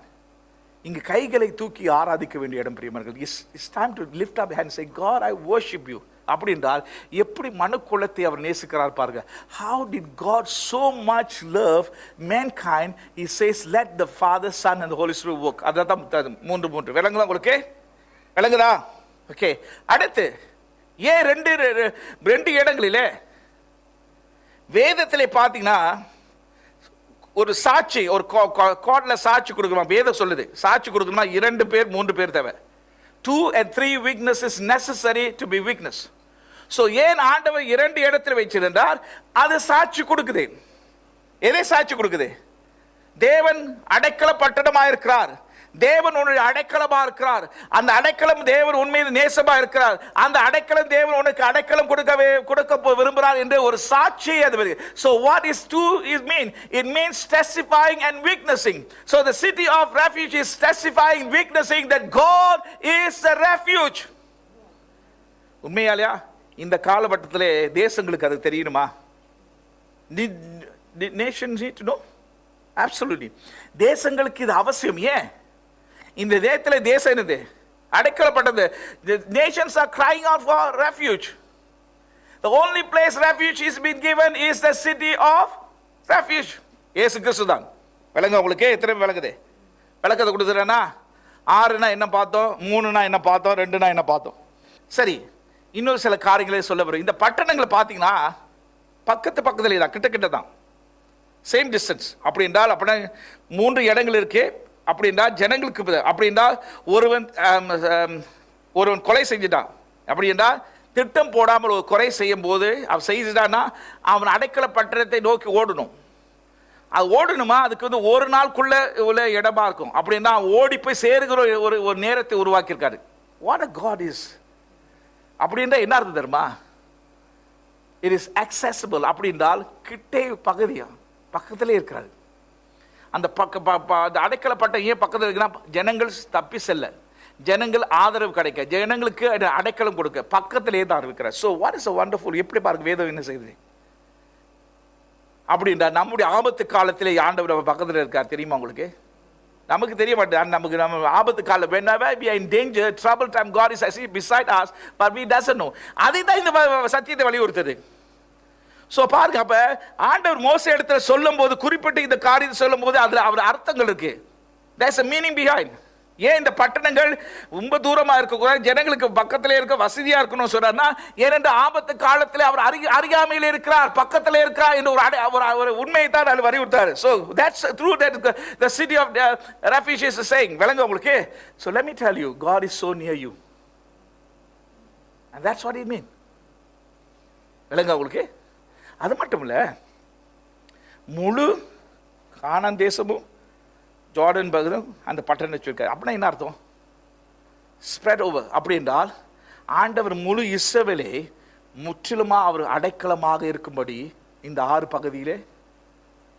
இங்கு கைகளை தூக்கி ஆராதிக்க வேண்டிய இடம் பிரியமானவர்களே. It's time to lift up hands and say, God, I worship you. அப்படி என்றால் எப்படி மனுக்குலத்தை அவர் நேசிக்கிறார் பாருங்க. How did God so much love mankind? He says, let the Father, Son and the Holy Spirit work. அதான் 3 விளங்குதா உங்களுக்கு? விளங்குதா? ஓகே, அடுத்து ஏன் 2 இடங்களிலே வேதத்திலே பார்த்தீங்கன்னா ஒரு சாட்சி, ஒரு கோர்ட்ல சாட்சி கொடுக்கணும். வேதம் சொல்லுது சாட்சி கொடுக்கணும்னா 2 பேர் 3 பேர் தேவை. 2 and 3 witnesses necessary to be witness. So ஏன் ஆண்டவர் 2 இடத்துல வச்சிருந்தார்? அது சாட்சி கொடுக்குது. எதை சாட்சி கொடுக்குது? தேவன் அடைக்கல பட்டணமா இருக்கிறார், தேவன் உன்னுடைய அடைக்கலமா இருக்கிறார், அந்த அடைக்கலம் தேவன் உண்மையில் நேசமா இருக்கிறார், அந்த அடைக்கலம் தேவன் உனக்கு அடைக்கலம் கொடுக்க விரும்புகிறார் என்று ஒரு சாட்சி அது. So what is 2 is mean? It means testifying and witnessing. So the city of refuge is testifying, witnessing that God is the refuge. உண்மையாலையா இந்த காலகட்டத்திலே தேசங்களுக்கு அது தெரியணுமா? Nations need to know. Absolutely. தேசங்களுக்கு இது அவசியம். ஏன் இந்த தேசத்தில் தேசம் என்னது? அடைக்கலப்பட்டது. The nations are crying out for refuge. The only place refuge is been given is the city of refuge. இயேசு கிறிஸ்து தான். விளங்க உங்களுக்கு? எத்தனை விளங்குது? விளக்கத்தை கொடுத்துறேன்னா 6னா என்ன பார்த்தோம், 3னா என்ன பார்த்தோம், 2னா என்ன பார்த்தோம். சரி, இன்னொரு சில காரியங்களே சொல்ல வரும். இந்த பட்டணங்களை பார்த்தீங்கன்னா பக்கத்துல தான், கிட்ட தான், சேம் டிஸ்டன்ஸ். அப்படி என்றால் அப்படின்னா 3 இடங்கள் இருக்கு. அப்படி என்றால் ஜனங்களுக்கு அப்படி என்றால் ஒருவன் கொலை செஞ்சுட்டான். அப்படி என்றால் திட்டம் போடாமல் ஒரு கொலை செய்யும் போது அவன் செய்துட்டான்னா அவன் அடைக்கல பட்டணத்தை நோக்கி ஓடணும். அது ஓடணுமா? அதுக்கு வந்து 1 நாளுக்குள்ள உள்ள இடமா இருக்கும். அப்படின்னா ஓடி போய் சேருகிற ஒரு நேரத்தை உருவாக்கியிருக்காரு. What a god is. அப்படின்றா என்ன அர்த்தம் தெரியுமா? It is accessible. அப்படி என்றால் கிட்டே பகுதியா பக்கத்திலே இருக்கிறாரு. அந்த அடைக்கலப்பட்ட ஏன் பக்கத்தில் இருக்குன்னா ஜனங்கள் தப்பி செல்ல, ஜனங்கள் ஆதரவு கிடைக்க, ஜனங்களுக்கு அடைக்கலம் கொடுக்க பக்கத்திலே தான் இருக்கிறார். So what is a wonderful. எப்படி பாருங்க வேதம் என்ன செய்யுது. அப்படின்றா நம்முடைய ஆபத்து காலத்திலே ஆண்டவர் நம்ம பக்கத்தில் இருக்கார். தெரியுமா உங்களுக்கு? நமக்கு தெரிய மாட்டேன். நமக்கு நம்ம ஆபத்து காலம் whenever we are in danger, trouble time, God is beside us, but we doesn't know. அதை தான் இந்த சத்தியத்தை வலியுறுத்துது. ஸோ பாருங்க, அப்ப ஆண்டவர் மோசே இடத்துல சொல்லும் போது குறிப்பிட்டு இந்த காரியத்தை சொல்லும் போது அதுல அவர் அர்த்தங்கள் இருக்கு. There's a meaning behind. ஏன் இந்த பட்டணங்கள் ரொம்ப தூரமா இருக்கக்கூடாது, ஜனங்களுக்கு பக்கத்திலே இருக்க வசதியா இருக்கணும் சொல்றாருன்னா, ஏனென்று ஆபத்து காலத்தில் அவர் அறியாமையில் இருக்கிறார், பக்கத்தில் இருக்கிறார் என்று ஒரு உண்மையை தான் அது வலியுறுத்தாரு. So that's true that the city of refuge is saying. விளங்க உங்களுக்கு? So let me tell you, God is so near you, and that's what it mean. விளங்க உங்களுக்கு? அது மட்டும் இல்லை, முழு கானான் தேசமும் ஜார்டன் பகுதியும் அந்த பட்டணத்தை வச்சிருக்காரு. அப்படின்னா என்ன அர்த்தம்? Spread over. அப்படி என்றால் ஆண்டவர் முழு இஸ்ரவேலை முற்றிலுமாக அவர் அடைக்கலமாக இருக்கும்படி இந்த 6 பகுதியிலே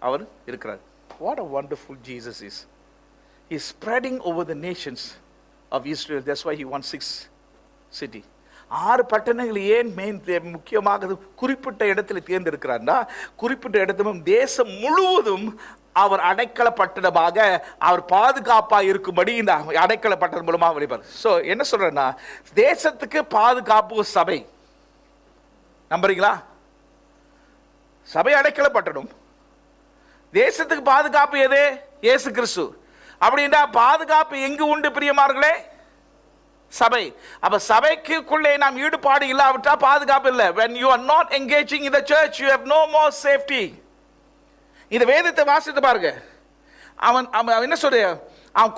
அவர் இருக்கிறார். What a wonderful Jesus is. He's spreading over the nations of Israel. That's why he wants 6 cities. 6 பட்டணங்கள் ஏன் முக்கியமாக குறிப்பிட்ட இடத்துல தேர்ந்தெடுக்கிறார்னா, குறிப்பிட்ட இடத்திலும் தேசம் முழுவதும் அவர் அடைக்கல பட்டணமாக அவர் பாதுகாப்பாக இருக்கும்படி இந்த அடைக்கல பட்டணம் மூலமாக வெளிப்பார். ஸோ என்ன சொல்றேன்னா, தேசத்துக்கு பாதுகாப்பு சபை. நம்புறீங்களா? சபை அடைக்கல பட்டணம். தேசத்துக்கு பாதுகாப்பு எது? இயேசு கிறிஸ்து. அப்படின்னா பாதுகாப்பு எங்கு உண்டு பிரியமார்களே? சபை. அப்ப சபைக்குள்ளே நாம் ஈடுபாடு இல்லாவிட்டா பாதுகாப்பு இல்லை. when you are not engaging in the church you have no more safety. இந்த வேதத்தை வாசித்து பாருங்க. அவன் என்ன சொல்ற, அவன்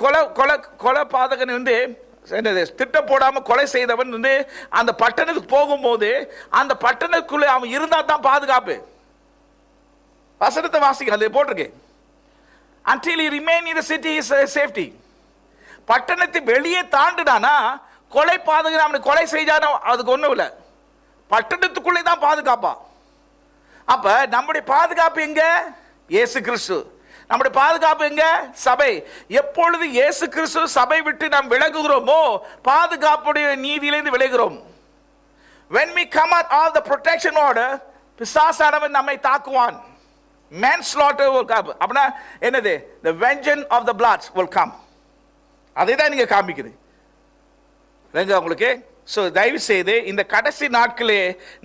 கொலை பாதகன் வந்து திட்டம் போடாம கொலை செய்தவன் வந்து அந்த பட்டணத்துக்கு போகும்போது அந்த பட்டணத்துக்குள்ளே அவன் இருந்தா தான் பாதுகாப்பு. வசனத்தை வாசிக்க அது போட்டிருக்கு. until he remain in the city is safety. பட்டணத்தை வெளியே தாண்டினானா கொலை பாதகன் அவனை கொலை செய்தானா அதுக்கு ஒண்ணும் இல்லை. பட்டணத்துக்குள்ளே தான் பாதுகாப்பா. அப்ப நம்முடைய பாதுகாப்பு எங்க? இயேசு கிறிஸ்து. நம்முடைய பாதுகாப்பு எங்க? சபை. எப்பொழுது இயேசு கிறிஸ்து சபை விட்டு நாம் விலகுகிறோமோ பாதுகாப்புடைய நீதியிலிருந்து விலகுகிறோம். when we come out of the protection order, பிசாசானவன் நம்மை தாக்குவான். manslaughter will come. அப்படின்னா என்னது? the vengeance of the blood will come. அதை தான் நீங்க காமிக்குது உங்களுக்கு. ஸோ தயவு செய்து இந்த கடைசி நாட்களே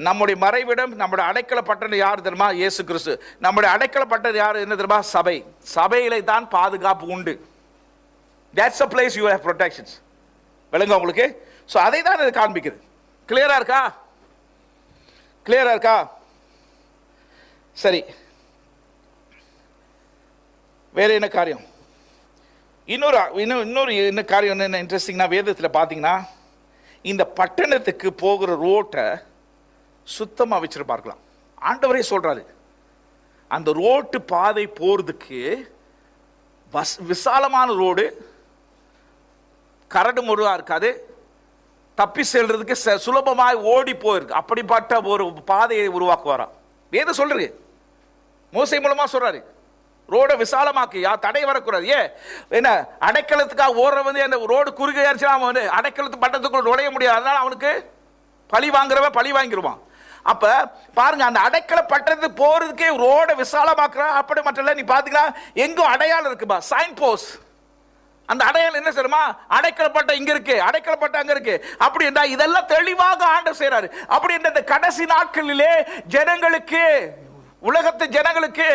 நம்முடைய மறைவிடம், நம்முடைய அடைக்கல பட்டணம் யார் தெரியுமா? இயேசு கிறிஸ்து. நம்முடைய அடைக்கல பட்டணம் யார் என்ன தெரியுமா? சபை. சபையிலே தான் பாதுகாப்பு உண்டு. that's a place you have protections. விளங்க உங்களுக்கு. ஸோ அதை தான் இது காண்பிக்குது. கிளியரா இருக்கா? கிளியரா இருக்கா? சரி, வேற என்ன காரியம்? இன்னொரு என்ன காரியம் என்ன இன்ட்ரெஸ்டிங்னா, வேதத்தில் பார்த்தீங்கன்னா இந்த பட்டணத்துக்கு போகிற ரோட்டை சுத்தமாக வச்சிருப்பார்க்கலாம். ஆண்டவரே சொல்றாரு, அந்த ரோட்டு பாதை போறதுக்கு விசாலமான ரோடு, கரடு முருகா இருக்காது, தப்பி செல்றதுக்கு சுலபமாய் ஓடி போயிருக்கு. அப்படிப்பட்ட ஒரு பாதையை உருவாக்குவாராம். வேதம் சொல்றது, மோசே மூலமா சொல்றாரு, ரோட விசாலமாக்கு, தடை வரக்கூடாது. என்ன அடைக்கலத்துக்காக ஓடுற வந்து அந்த ரோடு குறுகியாச்சுன்னா அவன் வந்து அடைக்கலத்து பட்டத்துக்குள்ள நுழைய முடியாது. அதனால அவனுக்கு பழி வாங்குறவன் பழி வாங்கிடுவான். அப்ப பாருங்க, அந்த அடைக்கல பட்டத்துக்கு போறதுக்கே ரோட விசாலமாக்குறான். அப்படி மட்டும் இல்ல, நீ பாத்தீங்கன்னா எங்கும் அடையாளம் இருக்குப்பா, சைன் போஸ்ட். அந்த அடையாளம் என்ன சொல்லுமா? அடைக்கலப்பட்ட இங்க இருக்கு, அடைக்கலப்பட்ட அங்க இருக்கு. அப்படி என்றா இதெல்லாம் தெளிவாக ஆண்டவர் செய்றாரு. அப்படி என்ற இந்த கடைசி நாட்களிலே ஜனங்களுக்கு, உலகத்து ஜனங்களுக்கு,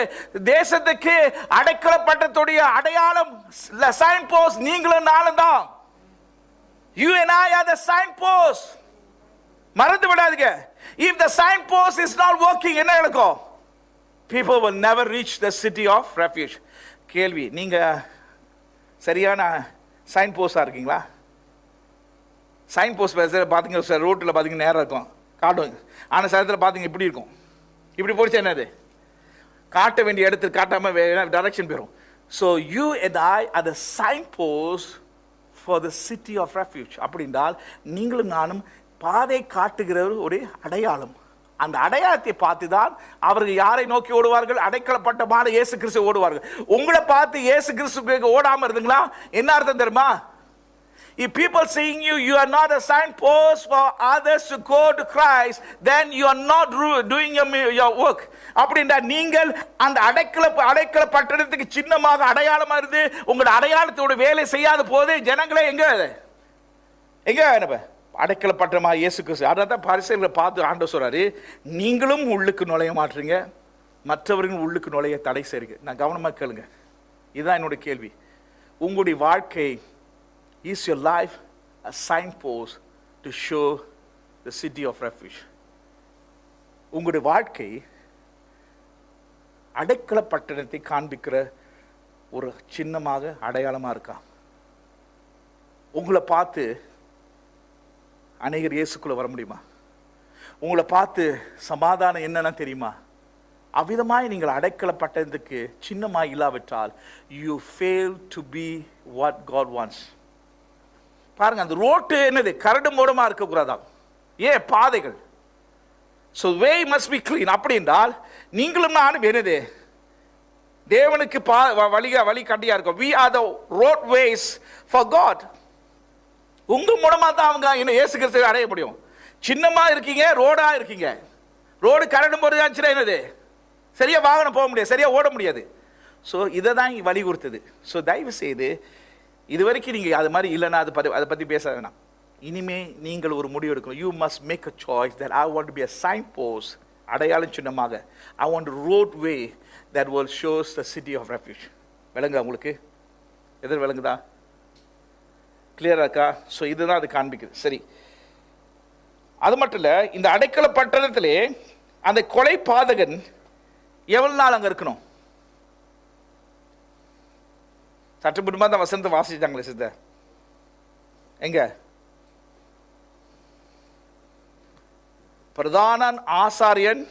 தேசத்துக்கு அடைக்கலப்பட்டத்துடைய அடையாளம் சைன் போஸ்ட் நீங்களும் நானும் தான். You and I are the sign post. மறந்து விடாதீங்க. If the sign post is not working, என்ன நடக்கும்? People will never reach the city of refuge. கேள்வி, நீங்க சரியான சைன் போஸ்டா இருக்கீங்களா? சைன் போஸ்ட் பாத்தீங்க சார், ரோட்டில் பாத்தீங்கன்னா நேரம் இருக்கும், காட்டும். ஆனா சரத்தில் பாத்தீங்க இப்படி இருக்கும். இப்படி போச்சு என்னது? காட்ட வேண்டிய இடத்துக்கு காட்டாம டைரக்ஷன் போயிடும். So you and I are the sign post for the city of refuge. அப்படின்றால் நீங்களும் நானும் பாதை காட்டுகிறவர் ஒரு அடையாளம். அந்த அடையாளத்தை பார்த்து தான் அவர்கள் யாரை நோக்கி ஓடுவார்கள்? அடைக்கலப்பட்டமான இயேசு கிறிஸ்து ஓடுவார்கள். உங்களை பார்த்து இயேசு கிறிஸ்து ஓடாம இருந்தீங்களா? என்ன அர்த்தம் தெரியுமா? If people seeing you, you are not a signpost for others to go to Christ, then you are not doing your work. அப்படின்னா நீங்கள் அந்த அடைக்கல பட்டணத்துக்கு சின்னமாக அடையாளமா இருந்து உங்களோட அடையாளத்தோட வேலை செய்யாத போது ஜனங்களே எங்க என்ன அடைக்கல பட்டணமா இயேசு கிறிஸ்து. அதான் பரிசேயர்களை பார்த்து ஆண்டவர் சொல்றாரு, நீங்களும் உள்ளுக்கு நுழைய மாட்டீங்க, மற்றவர்கள் உள்ளுக்கு நுழைய தடை செய்றீங்க. நான் கவனமா கேளுங்க, இதுதான் என்னோட கேள்வி. உங்களுடைய வாழ்க்கை, is your life a signpost to show the city of refuge? உங்களுடைய வாழ்க்கை அடைக்கல பட்டணத்தை காண்பிக்கிற ஒரு சின்னமாக அடையாளமா இருக்கா? உங்களை பார்த்து அநேகர் இயேசுக்குள்ள வர முடியுமா? உங்களை பார்த்து சமாதானம் என்னன்னா தெரியுமா? அவ்விதமாய் நீங்கள் அடைக்கல பட்டணத்துக்கு சின்னமாய் இல்லாவிட்டால் you fail to be what God wants. பாருங்க, அந்த ரோட்டு என்னது? கரடு மூடமா இருக்கக்கூடாதாம். பாதைகள். So way must be clean. அப்படி என்றால் நீங்களும் நானும் என்னது? தேவனுக்கு வழி கட்டியா இருக்கும். we are the roadways for God. உங்க மூலமா தான் அவங்க என்ன இயேசு கிறிஸ்துவை அடைய முடியும். சின்னமா இருக்கீங்க, ரோடா இருக்கீங்க. ரோடு கரடு போறதுச்சுன்னா என்னது, சரியா வாகனம் போக முடியாது, சரியா ஓட முடியாது. ஸோ இதை தான் வழி கொடுத்தது. ஸோ தயவு செய்து இது வரைக்கும் நீங்கள் அது மாதிரி இல்லைன்னா அதை பற்றி பேச வேணாம். இனிமே நீங்கள் ஒரு முடிவு எடுக்கணும். You must make a choice that I want to be a signpost, அடையாளம் சின்னமாக. I want road way that will shows the city of refuge. விளங்குதா உங்களுக்கு? எதிர் விளங்குதா? கிளியரா இருக்கா? ஸோ இதுதான் அது காண்பிக்குது. சரி, அது மட்டும் இல்லை, இந்த அடைக்கல பட்டணத்திலே அந்த கொலை பாதகன் எவ்வளவு நாள் அங்கே இருக்கணும்? சற்று முன்பா தான் வசனத்தை வாசிச்சாங்களே சித்த, எங்க பிரதான ஆசாரியன்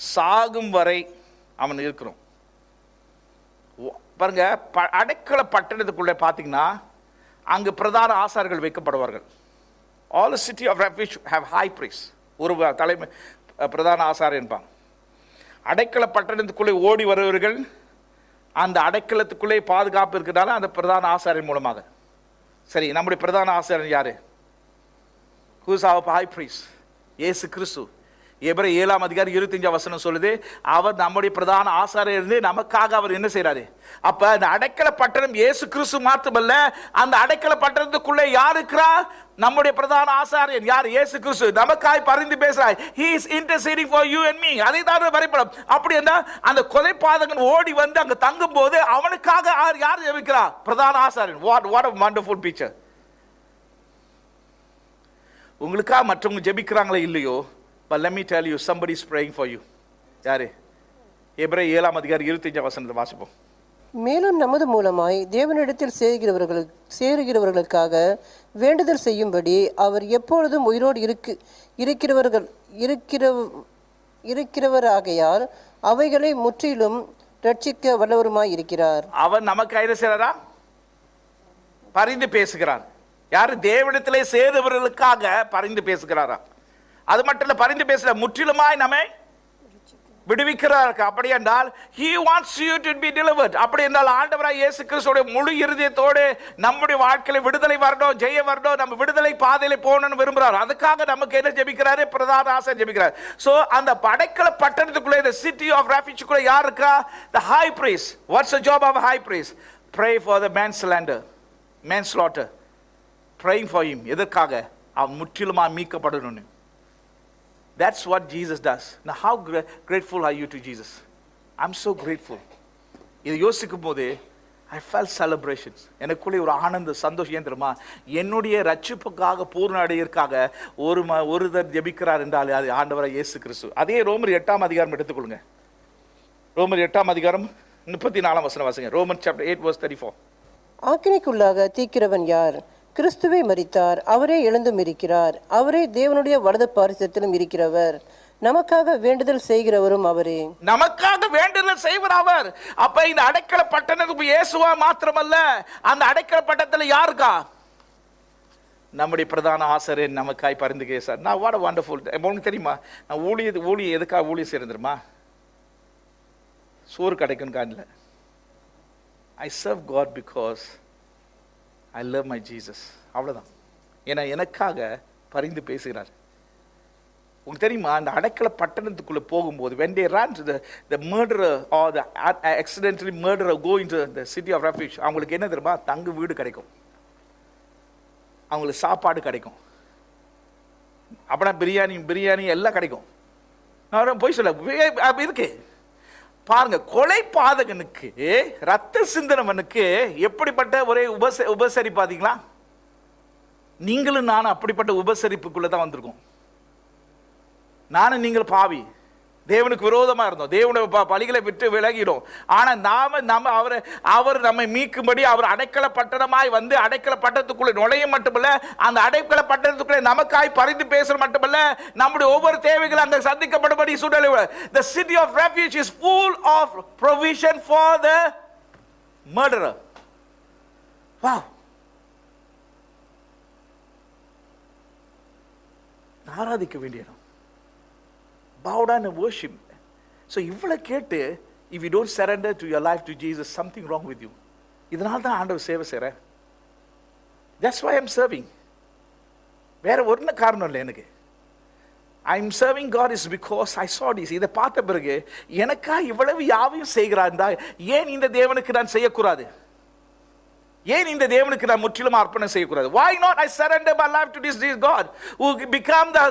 சாகும் வரை அவன் இருக்கணும். பாருங்க, அடைக்கல பட்டணத்துக்குள்ளே பார்த்தீங்கன்னா அங்கு பிரதான ஆசாரியர்கள் வைக்கப்படுவார்கள். All the city of refuge have high priest. ஒரு தலைமை பிரதான ஆசாரியன் இருப்பாங்க. அடைக்கல பட்டணத்துக்குள்ளே ஓடி வருவர்கள் அந்த அடைக்கலத்துக்குள்ளே பாதுகாப்பு இருக்கிறதால அந்த பிரதான ஆசாரியன் மூலமாக. சரி, நம்முடைய பிரதான ஆசாரியன் யாரு? Who is our high priest? இயேசு கிறிஸ்து. எபிரேயர் 7:25 சொல்லுது, அவர் நம்முடைய பிரதான ஆசாரியர் இருந்து நமக்காக அவர் என்ன செய்யறாரு? அப்ப அந்த அடைக்கல பட்டணம் இயேசு கிறிஸ்து மாத்திரமல்ல, அந்த அடைக்கல பட்டணத்துக்குள்ளே யார் இருக்கிறா? நம்முடைய பிரதான ஆசாரியன் யார்? இயேசு கிறிஸ்து. நமக்காய் பரிந்து பேசுறாய். He is interceding for you and me. அதை தான் வரைபடம். அப்படி என்ன, அந்த கொலை பாதகன் ஓடி வந்து அங்க தங்கும் போது அவனுக்காக யார் ஜெபிக்கிறா? பிரதான ஆசாரியன். What a wonderful picture. உங்களுக்காக மற்றவங்க ஜெபிக்கிறாங்களே இல்லையோ, but let me tell you, somebody is praying for you. யாரு? எபிரேயர் 7:25 வாசிப்போம். மேலும் நமது மூலமாய் தேவனிடத்தில் சேருகிறவர்களுக்காக வேண்டுதல் செய்யும்படி அவர் எப்பொழுதும் உயிரோடு இருக்கிறவராகையால் அவைகளை முற்றிலும் ரட்சிக்க வல்லவருமாய் இருக்கிறார். அவர் நமக்கு என்ன செய்றாரா? பரிந்து பேசுகிறார். யாரு? தேவனிடத்திலே சேருகிறவர்களுக்காக பரிந்து பேசுகிறாரா? அது மட்டும் இல்ல, பரிந்து பேசல, முற்றிலுமாய் நம்மை விடுவிக்கிறார். அப்படி என்றால் he wants you to be delivered. அப்படி என்றால் ஆண்டவராய் இயேசு கிறிஸ்துவோட முழு இருதயத்தோடு நம்முடைய வாழ்க்கையில விடுதலை வரணும், ஜெய வரணும், நம்ம விடுதலை பாதையில போகணும்னு விரும்புறார். அதுக்காக நமக்கு என்ன ஜெபிக்கிறாரு? பிரதான ஆசாரியன் ஜெபிக்கிறார். சோ அந்த அடைக்கல பட்டணத்துக்குள்ளே, the city of refuge குள்ள யார் இருக்கா? the high priest. What's the job of a high priest? Pray for the manslaughter. Praying for him. எதற்காக? அவன் முற்றிலுமா மீட்கப்படணும்னு. That's what Jesus does. Now how grateful are you to Jesus? I'm so grateful. இதை யோசிக்கும் போது I felt celebrations. எனக்குள்ளே ஒரு ஆனந்த சந்தோஷம். ஏன் தெரியுமா? என்னுடைய ரட்சிப்புக்காக பூர்ண அடையிற்காக ஒருவர் ஜெபிக்கிறார் என்றால் அது ஆண்டவராய் இயேசு கிறிஸ்து. அதே ரோமர் 8 எடுத்துக்கொள்ளுங்க. ரோமர் 8 34 வாசிங்க. Romans chapter 8:34. ஆக்கினைக்குள்ளாக தீக்கிறவன் யார்? கிறிஸ்துவை மரித்தார், அவரே எழுந்தும் இருக்கிறார், அவரே தேவனுடைய வலது பாரிசத்திலும் இருக்கிறவர், நமக்காக வேண்டுதல் செய்கிறவரும் அவரே. நமக்காக வேண்டுதல் செய்வர் அவர். அப்ப இந்த அடைக்கல பட்டணத்துக்கு இயேசுவா மாத்திரமல்ல, அந்த அடைக்கல பட்டணத்துல யாருக்கா? நம்முடைய பிரதான ஆசாரியர் நமக்காய் பரிந்து பேசார். நான் வாட் a wonderful. உங்களுக்கு தெரியுமா, நான் ஊழிய எதுக்காக ஊழிய செய்யறேன் தெரியுமா? சோறு கிடைக்கும் காணல. I serve God because I love my Jesus. அவ்வளவுதான். ஏன்னா எனக்காக பரிந்து பேசுகிறார். உங்களுக்கு தெரியுமா, அந்த அடைக்கல பட்டணத்துக்குள்ள போகும்போது when they run to the murderer or the accidentally murderer go into the city of refuge, அவங்களுக்கு என்ன தெரியுமா? தங்கு வீடு கிடைக்கும், அவங்களுக்கு சாப்பாடு கிடைக்கும், அப்புறம் பிரியாணி எல்லாம் கிடைக்கும். நான் போய் சொல்ல இருக்கு பாருங்க. கொலை பாதகனுக்கு, ரத்த சிந்தனவனுக்கு எப்படிப்பட்ட ஒரே உபசரிப்பு பாத்தீங்களா? நீங்களும் நானும் அப்படிப்பட்ட உபசரிப்புக்குள்ள தான் வந்திருக்கோம். நானும் நீங்கள் பாவி, தேவனுக்கு விரோதமா இருந்தோம், தேவனுடைய பலிகளை விட்டு விலகிடும். ஆனா நாம அவர் நம்மை மீட்கும்படி அவர் அடைக்கல பட்டணமாய் வந்து அடைக்கல பட்டணத்துக்குள்ளே நுழைய மட்டுமல்ல, அந்த அடைக்கல பட்டணத்துக்குள்ளே நமக்காய் பரிந்து பேசுற மட்டுமல்ல, நம்முடைய ஒவ்வொரு தேவைகளும் அங்க சந்திக்கப்படும்படி சூழ்நிலை. The city of refuge is full of provision for the murderer. Wow. ஆராதிக்க வேண்டிய இடம். Bow down and worship. So இவ்வளோ கேட்டு if you don't surrender to your life to Jesus, something wrong with you. இதனால தான் ஆண்டவர் சேவை செய்கிறேன். That's why I'm serving. வேற ஒரு காரணம் இல்லை எனக்கு. I'm serving God is because I saw this. இதை பார்த்த பிறகு எனக்கா இவ்வளவு யாவையும் செய்கிறார், ஏன் இந்த தேவனுக்கு நான் செய்யக்கூடாது? ஏன் இந்த தேவனுக்கு நான் முற்றிலும் அர்ப்பணம் செய்யக்கூடாது? Why not I surrender my life to this God who become the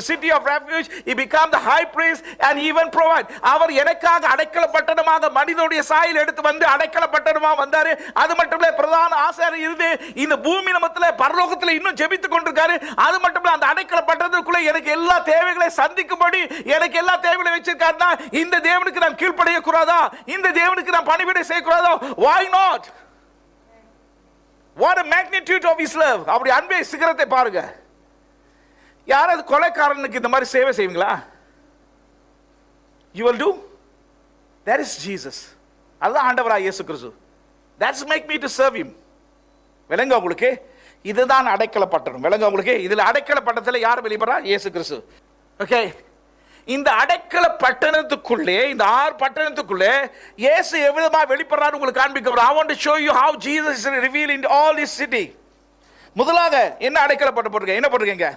city of refuge, he become the high priest and even provide. அவர் எனக்காக அடைக்கல பட்டணமாக மனிதனுடைய சாயல் எடுத்து வந்து அடைக்கல பட்டணமாக வந்தாரு. அது மட்டும் இல்ல பிரதான ஆசாரியர் இருந்து இந்த பூமி நிமித்தத்துல பரலோகத்துல இன்னும் ஜெபித்துக் கொண்டிருக்காரு. அது மட்டும் இல்ல அந்த அடைக்கல பட்டணத்துக்குள்ள எனக்கு எல்லா தேவைகளை சந்திக்கும்படி எனக்கு எல்லா தேவைகளை வச்சிருக்காருன்னா இந்த தேவனுக்கு நான் கீழ்ப்படிய கூடாதா? இந்த தேவனுக்கு நான் பணிவிடை செய்ய கூடாதா? Why not? What a magnitude of his love. அப்படி அன்பே சிகரத்தை பாருங்க. யாராவது கொலைக்காரனுக்கு இந்த மாதிரி சேவை செய்வீங்களா? You will do? That is Jesus. அதுதான் ஆண்டவராகிய இயேசு கிறிஸ்து. That's make me to serve him. விளங்க உங்களுக்கு? இதுதான் அடைக்கல பட்டணம். விளங்க உங்களுக்கு? இதுல அடைக்கல பட்டணத்துல யார் வெளிப்படுறா? இயேசு கிறிஸ்து. ஓகே, இந்த அடைக்கல பட்டணத்துக்குள்ளே, இந்த 6 பட்டணத்துக்குள்ளே இயேசு எவ்விதமா வெளிப்படுறாரு உங்களுக்கு காண்பிக்க. I want to show you how Jesus is revealed in all this city. முதலாக என்ன அடைக்கல பட்டணம் என்ன போட்டுருக்கீங்க?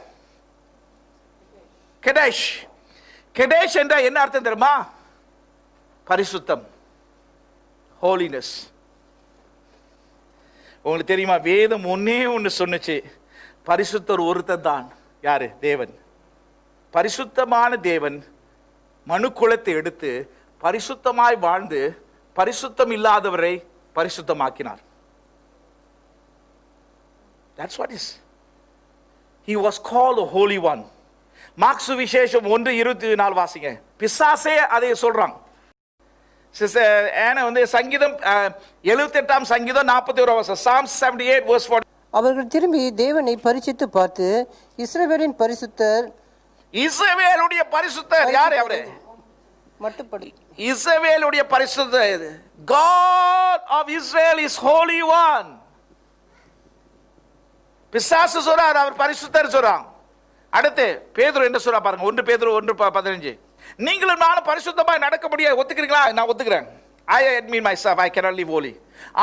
கெடேஷ். கெடேஷ் என்ற என்ன அர்த்தம் தெரியுமா? பரிசுத்தம், ஹோலினஸ். உங்களுக்கு தெரியுமா, வேதம் ஒன்னு சொன்னுச்சு, பரிசுத்தர் ஒருத்தர் தான். யாரு? தேவன். பரிசுத்தமான தேவன் மனு குலத்தை எடுத்து பரிசுத்தமாய் வாழ்ந்து பரிசுத்தம் இல்லாதவரை பரிசுத்தமாக்கினார். That's what is. He was called a holy one. Mark சுவிசேஷம் 1:24 வாசிங்க. பிசாசே அதை சொல்றான். சங்கீதம் 78 சங்கீதம் 41 வசனம். Psalm 78 verse 40. அவர்கள் திரும்பி தேவனை பரிசித்து பார்த்து இஸ்ரவேலின் பரிசுத்தர், இஸ்ரவேலுடைய பரிசுத்தர் யார்? அவரு மட்டுப்படி இஸ்ரவேலுடைய பரிசுத்தர். God of Israel is holy one. பிசாசு சொல்றார் அவர் பரிசுத்தர் சொல்றான். அடுத்து பேதுரு என்ன சொல்றா பாருங்க. 1 பேதுரு 1:15. நீங்களும் நானும் பரிசுத்தமாய் நடக்க முடியாது. ஒத்துக்கிறீங்களா? நான் ஒத்துக்கிறேன். I admit myself I cannot live holy.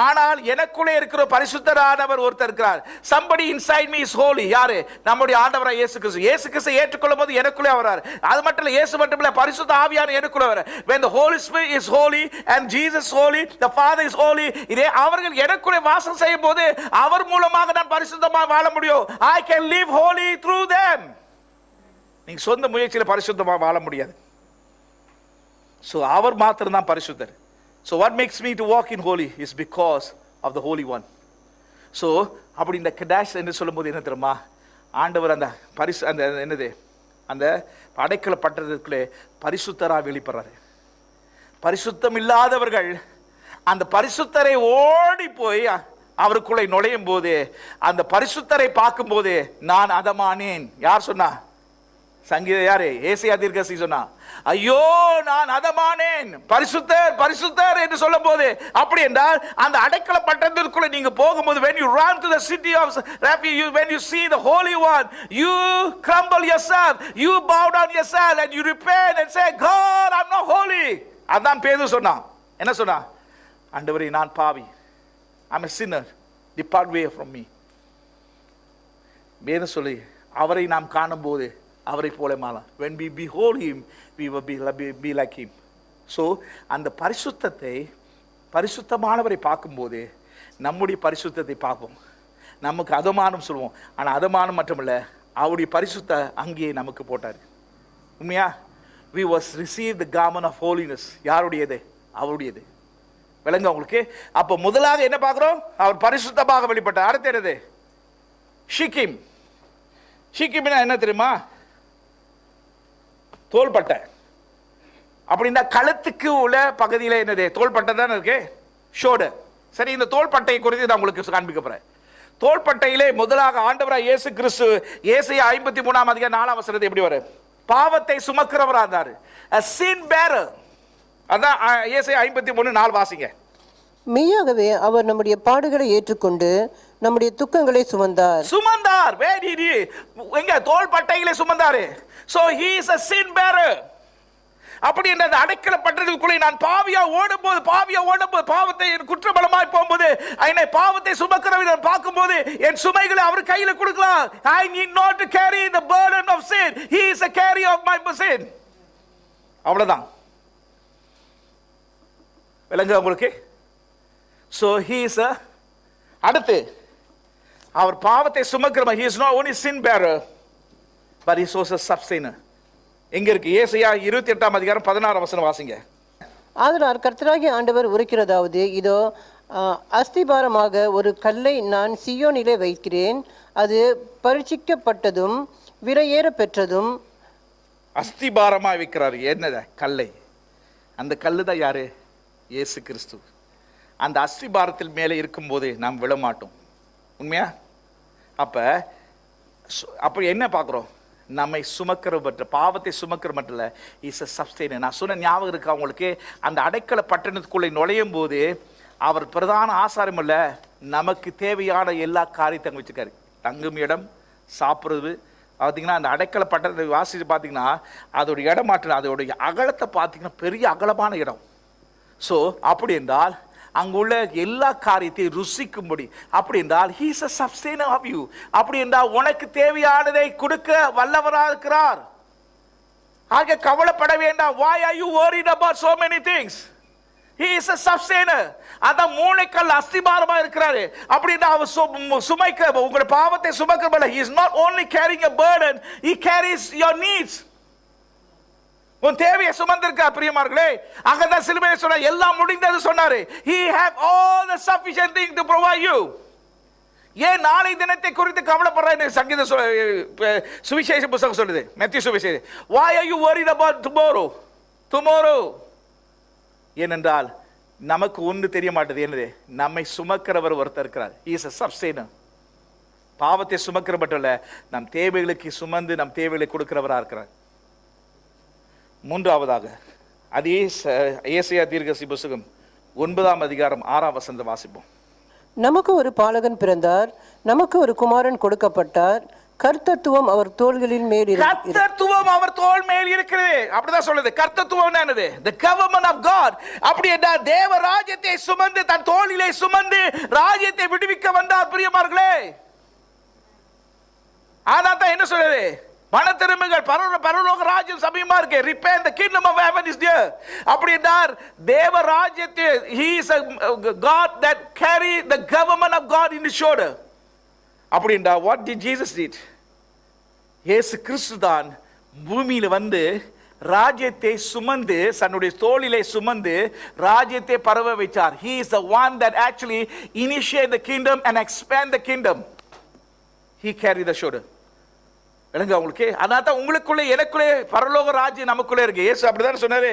ஆனால் எனக்குள்ளே இருக்கிற பரிசுத்தரானவர் ஒருத்தர் இருக்கிறார். somebody inside me is holy. யாரு? நம்முடைய ஆண்டவராகிய இயேசு கிறிஸ்து. இயேசு கிறிஸ்து ஏற்றுக்கொள்ளும் போது எனக்குள்ளே வரார். அது மட்டும் இல்ல, இயேசு மட்டும் இல்ல, பரிசுத்த ஆவியானவர் எனக்குள்ளே வரார். when the Holy Spirit is holy and Jesus holy, the Father is holy, இதே அவர்கள் எனக்குள்ளே வாசம் செய்யும் போது அவர் மூலமாக நான் பரிசுத்தமாக வாழ முடியும். I can live holy through them. நீங்க சொந்த முயற்சியில பரிசுத்தமாக வாழ முடியாது. so அவர் மாத்திரம் தான் பரிசுத்தர். So what makes me to walk in holy is because of the Holy One. So அப்படி இந்த கடாஷ் என்று சொல்லும்போது என்ன தெரியுமா, ஆண்டவர் அந்த அந்த என்னது அந்த அடைக்கல பட்டணத்துக்குள்ளே பரிசுத்தராக வெளிப்படுறாரு. பரிசுத்தம் இல்லாதவர்கள் அந்த பரிசுத்தரை ஓடி போய் அவருக்குள்ளே நுழையும் போது அந்த பரிசுத்தரை பார்க்கும் போது நான் அதமானேன். யார் சொன்னா? சங்கீத யாரு? ஏசாயா தீர்க்கதரிசி சொன்னா, ஐயோ நான் அதமானேன், பரிசுத்தர் பரிசுத்தர் என்று சொல்லும் போது. அப்படி என்றால் அந்த அடைக்கல பட்டணத்திற்குள்ள நீங்க போகும்போது, when you run to the city of refuge, when you see the Holy One, you crumble yourself, you bow down yourself and you repent and say, God, I'm not holy. அதான் பேதுரு சொன்னான். என்ன சொன்னா? ஆண்டவரே நான் பாவி, I'm a sinner, depart away from me. வேதம் சொல்லி அவரை நாம் காணும்போது அவரை போல மாறலாம். when we behold him we will be like him. so அந்த பரிசுத்தத்தை, பரிசுத்தமானவரை பார்க்கும்போது நம்முடைய பரிசுத்தத்தை பார்ப்போம். நமக்கு அதமானம் சொல்லுவோம், ஆனால் அதமானம் மட்டுமல்ல, அவருடைய பரிசுத்த அங்கேயே நமக்கு போட்டார். உண்மையா? we was received the garment of holiness. யாருடையது? அவருடையது. விளங்க உங்களுக்கு? அப்போ முதலாக என்ன பார்க்கிறோம்? அவர் பரிசுத்தமாக வெளிப்பட்டார். அடுத்து என்னது? ஷிக்கிம். ஷிக்கிம்னா என்ன தெரியுமா? தோள்பட்டை. அப்படின்னா கழுத்துக்கு உள்ள பகுதியில் என்னது? தோள்பட்டை தானே இருக்கு, ஷோல்டர். சரி, இந்த தோள்பட்டையை குறித்து நான் உங்களுக்கு காண்பிக்க போறேன். தோள்பட்டையிலே முதலாக ஆண்டவராக இயேசு கிறிஸ்து ஏசாயா 53:4 எப்படி வரும்? பாவத்தை சுமக்கிறவரா இருந்தாரு. a sin bearer. அதான் ஏசாயா 53:4 வாசிங்க. மெய்யாகவே அவர் நம்முடைய பாடுகளை ஏற்றுக்கொண்டு நம்முடைய துக்கங்களை சுமந்தார். சுமந்தார். எங்க? தோள்பட்டையிலே சுமந்தாரு. so he is a sin bearer. அப்படி என்ற அந்த அடைக்கல பட்டணத்துக்குள்ளே நான் பாவியா ஓடும்போது பாவத்தை என் குற்றபலமாய் போகும்போது என்னை பாவத்தை சுமக்கிறவரை நான் பார்க்கும்போது என் சுமைகளை அவர் கையில கொடுக்கலாம். I need not to carry the burden of sin. He is a carrier of my sin. அவ்வளவுதான். விளங்குதா உங்களுக்கு? So he is a அடுத்து அவர் பாவத்தை சுமக்கிறவர். He is not only sin bearer but he is also a sustainer. எங்க இருக்கு? ஏசாயா 28:16 வாசிங்க. ஆதலால் கர்த்தராகிய ஆண்டவர் உரைக்கிறதாவது, இதோ அஸ்திபாரமாக ஒரு கல்லை நான் சியோனிலே வைக்கிறேன், அது பரீட்சிக்கப்பட்டதும் விலையேற பெற்றதும். அஸ்திபாரமா வைக்கிறார். என்னத கல்லை? அந்த கல்லு தான் யாரு? இயேசு கிறிஸ்து. அந்த அஸ்திபாரத்தில் மேலே இருக்கும்போது நாம் விழமாட்டோம். உண்மையா? அப்ப என்ன பார்க்குறோம்? நம்மை சுமக்கிற பற்ற பாவத்தை சுமக்கிற மட்டும் இல்லை, இஸ் அ சப்ஸ்டெய்னர். நான் சொன்ன ஞாபகம் இருக்கா உங்களுக்கு? அந்த அடைக்கல பட்டணத்துக்குள்ளே நுழையும் போது அவர் பிரதான ஆசாரம் அல்ல, நமக்கு தேவையான எல்லா காரியத்தையும் வச்சுருக்காரு. தங்கும் இடம், சாப்பிட்றது. பார்த்தீங்கன்னா அந்த அடைக்கல பட்டணத்தை வாசித்து பார்த்தீங்கன்னா அதோட இடம் மாற்றம், அதோடைய அகலத்தை பார்த்தீங்கன்னா பெரிய அகலமான இடம். ஸோ அப்படி என்றால் அங்குள்ள எல்லா காரியத்தையும் ருசிக்கும்படி, அப்படி என்றால் he is a sustainer of you. அப்படி என்றால் உனக்கு தேவையானதை கொடுக்க வல்லவராக இருக்கிறார். ஆக கவலைப்பட வேண்டாம். why are you worried about so many things? he is a sustainer. அதான் மூளைக்கல் அஸ்திபாரமா இருக்கிறாரு. அப்படி என்றால் அவர் சுமைக்க உங்களுடைய பாவத்தை சுமக்க. he is not only carrying a burden, he carries your needs. உன் தேவையை சுமந்திருக்கார் பிரியமார்களே. அங்கதான் சிலுவையில் சொன்னார், எல்லாம் முடிந்தது சொன்னாரு. he have all the sufficient thing to provide you. ஏன் நாளை தினத்தை குறித்து கவலைப்படுற? சங்கீத சுவிசேஷ புத்தகம் சொல்லுது, மத்தேயு சுவிசேஷம். why are you worried about tomorrow? ஏனென்றால் நமக்கு ஒன்று தெரிய மாட்டேது. என்னது? நம்மை சுமக்கிறவர் ஒருத்தர் இருக்கிறார். he is a sustainer. பாவத்தை சுமக்கிற மட்டும் இல்ல, நம் தேவைகளுக்கு சுமந்து நம் தேவைகளை கொடுக்கிறவராக இருக்கிறார். மூன்றாவதாக அதே ஏசாயா தீர்க்கதரிசி புத்தகம் 9:6 வாசிப்போம். நமக்கு ஒரு பாலகன் பிறந்தார், நமக்கு ஒரு குமாரன் கொடுக்கப்பட்டார், கர்த்தத்துவம் அவர் தோள்களின் மேல் இருக்கிறது. கர்த்தத்துவம் அவர் தோள் மேல் இருக்கிறது. அப்படிதான் சொல்லுது. கர்த்தத்துவம் என்னது? the government of God. அப்படி என்றால் தேவ ராஜ்யத்தை சுமந்து தன் தோளிலே சுமந்து ராஜ்யத்தை விடுவிக்க வந்தார் பிரியமார்களே. ஆனா தான் என்ன சொல்லுது? மனம் திரும்புங்கள், பரலோக ராஜ்யம் சமீபமா இருக்கு. repent, the kingdom of heaven is near. அப்படி என்றால் தேவ ராஜ்யத்தை, he is a God that carry the government of God in his shoulder. அப்படி என்றால் what did Jesus did? இயேசு கிறிஸ்து தான் பூமியில வந்து ராஜ்யத்தை சுமந்து தன்னுடைய தோளிலே சுமந்து ராஜ்யத்தை பரவ வைத்தார். he is the one that actually initiate the kingdom and expand the kingdom. he carry the shoulder. விளங்க உங்களுக்கு? அதனால தான் உங்களுக்குள்ளே எனக்குள்ளே பரலோக ராஜ்யம் நமக்குள்ளே இருக்கு. இயேசு அப்படிதான் சொன்னாரு,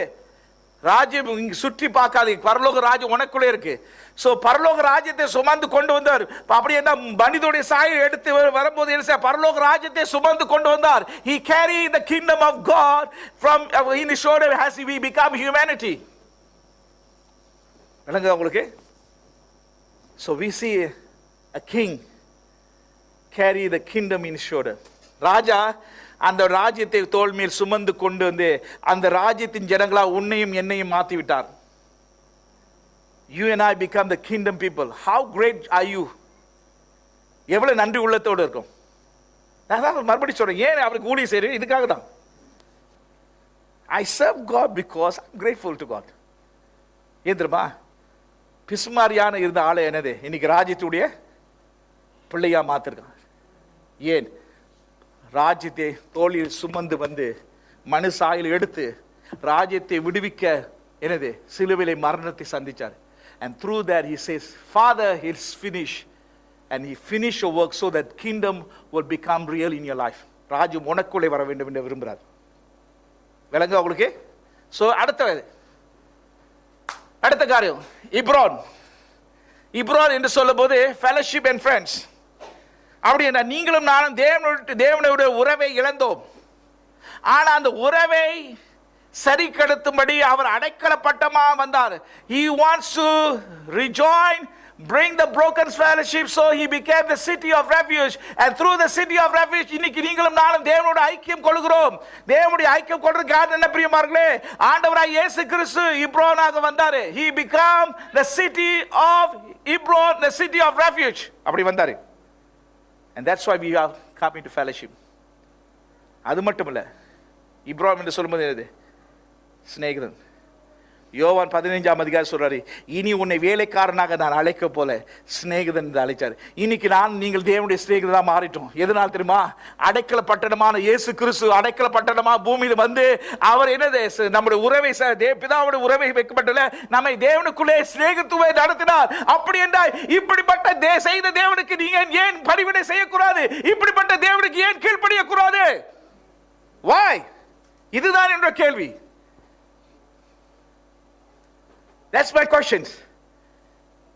ராஜ்யம் இங்க சுற்றி பார்க்காதீங்க, பரலோக ராஜ்யம் உனக்குள்ளே இருக்கு. சோ பரலோக ராஜ்யத்தை சுமந்து கொண்டு வந்தார். அப்படி என்ன மனிதனுடைய சாயை எடுத்து வரும்போது என்ன? பரலோக ராஜ்யத்தை சுமந்து கொண்டு வந்தார். he carried the kingdom of God from in his shoulder as he become humanity. விளங்க உங்களுக்கு? so we see a king carry the kingdom in his shoulder. ராஜா அந்த ராஜ்யத்தை தோள் மேல் சுமந்து கொண்டு வந்து அந்த ராஜ்யத்தின் ஜனங்களா உன்னையும் என்னையும் மாற்றி விட்டார். you and I become the kingdom people. how great are you? எவ்வளவு நன்றி உள்ளத்தோடு இருக்கும். நான் மறுபடியும் சொல்றேன், ஏன் அவருக்கு ஊழியம் செய்றேன்? இதுக்காக தான். I serve God because I'm grateful to God. ஏன் தெரியுமா? பிசுமாரியான இருந்த ஆளை என்னது இன்னைக்கு ராஜ்யத்துடைய பிள்ளையா மாத்திருக்கான். ஏன்? ராஜ்யத்தை தோளில் சுமந்து வந்து மனு சாயல் எடுத்து ராஜ்யத்தை விடுவிக்க என்னது சிலுவையிலே மரணத்தை சந்திச்சார். and through that he says, Father, it's finished, and he finished your work so that kingdom will become real in your life. ராஜ்யம் உனக்குள்ளே வர வேண்டும் என்று விரும்புகிறார். விளங்க உங்களுக்கு? சோ அடுத்த காரியம் இப்ரான் என்று சொல்லும் போது fellowship and friends. அப்படி என்ன? நீங்களும் நானும் தேவனுடைய உறவை இழந்தோம். ஆனா அந்த உறவை சரி கெடுத்தும்படி அவர் அடைக்கலப்பட்டமா வந்தார். he wants to rejoin bring the broken fellowship, so he became the city of refuge, and through the city of refuge இன்னைக்கு நீங்களும் நானும் தேவனோட ஐக்கியம் கொள்கிறோம். தேவனுடைய ஐக்கியம் கொள்றதுக்கு காரணம் என்ன பிரியமானவர்களே? ஆண்டவராய் இயேசு கிறிஸ்து இப்ரோனாக வந்தாரு. He became the city of Hebron, the city of refuge. அப்படி வந்தாரு. And that's why we are coming to fellowship. அது மட்டும் இல்ல, இப்ராஹிம் என்று சொல்லும்போது என்னது? சிநேகிதன். யோவான் 15ஆம் அதிகாரம் சொல்றாரு, இனி உன்னை வேலைக்காரனாக நான் அழைக்க போல சிநேகிதன் என்று அழைச்சார். இன்னைக்கு நீங்கள் தேவனுடைய சிநேகிதனா மாறிட்டோம். எதனால் தெரியுமா? அடைக்கல பட்டணமான இயேசு கிறிஸ்து அடைக்கல பட்டணமா பூமியில் வந்து அவர் என்னது? நம்முடைய உறவை பிதாவுடைய உறவை வைக்கப்பட்டல நம்மை தேவனுக்குள்ளே சிநேகித்துவை நடத்தினார். அப்படி என்றால் இப்படிப்பட்ட செய்த தேவனுக்கு நீங்க ஏன் பணிவிடை செய்யக்கூடாது? இப்படிப்பட்ட தேவனுக்கு ஏன் கீழ்ப்படிய கூடாது? Why? இதுதான் என்ற கேள்வி. That's my question.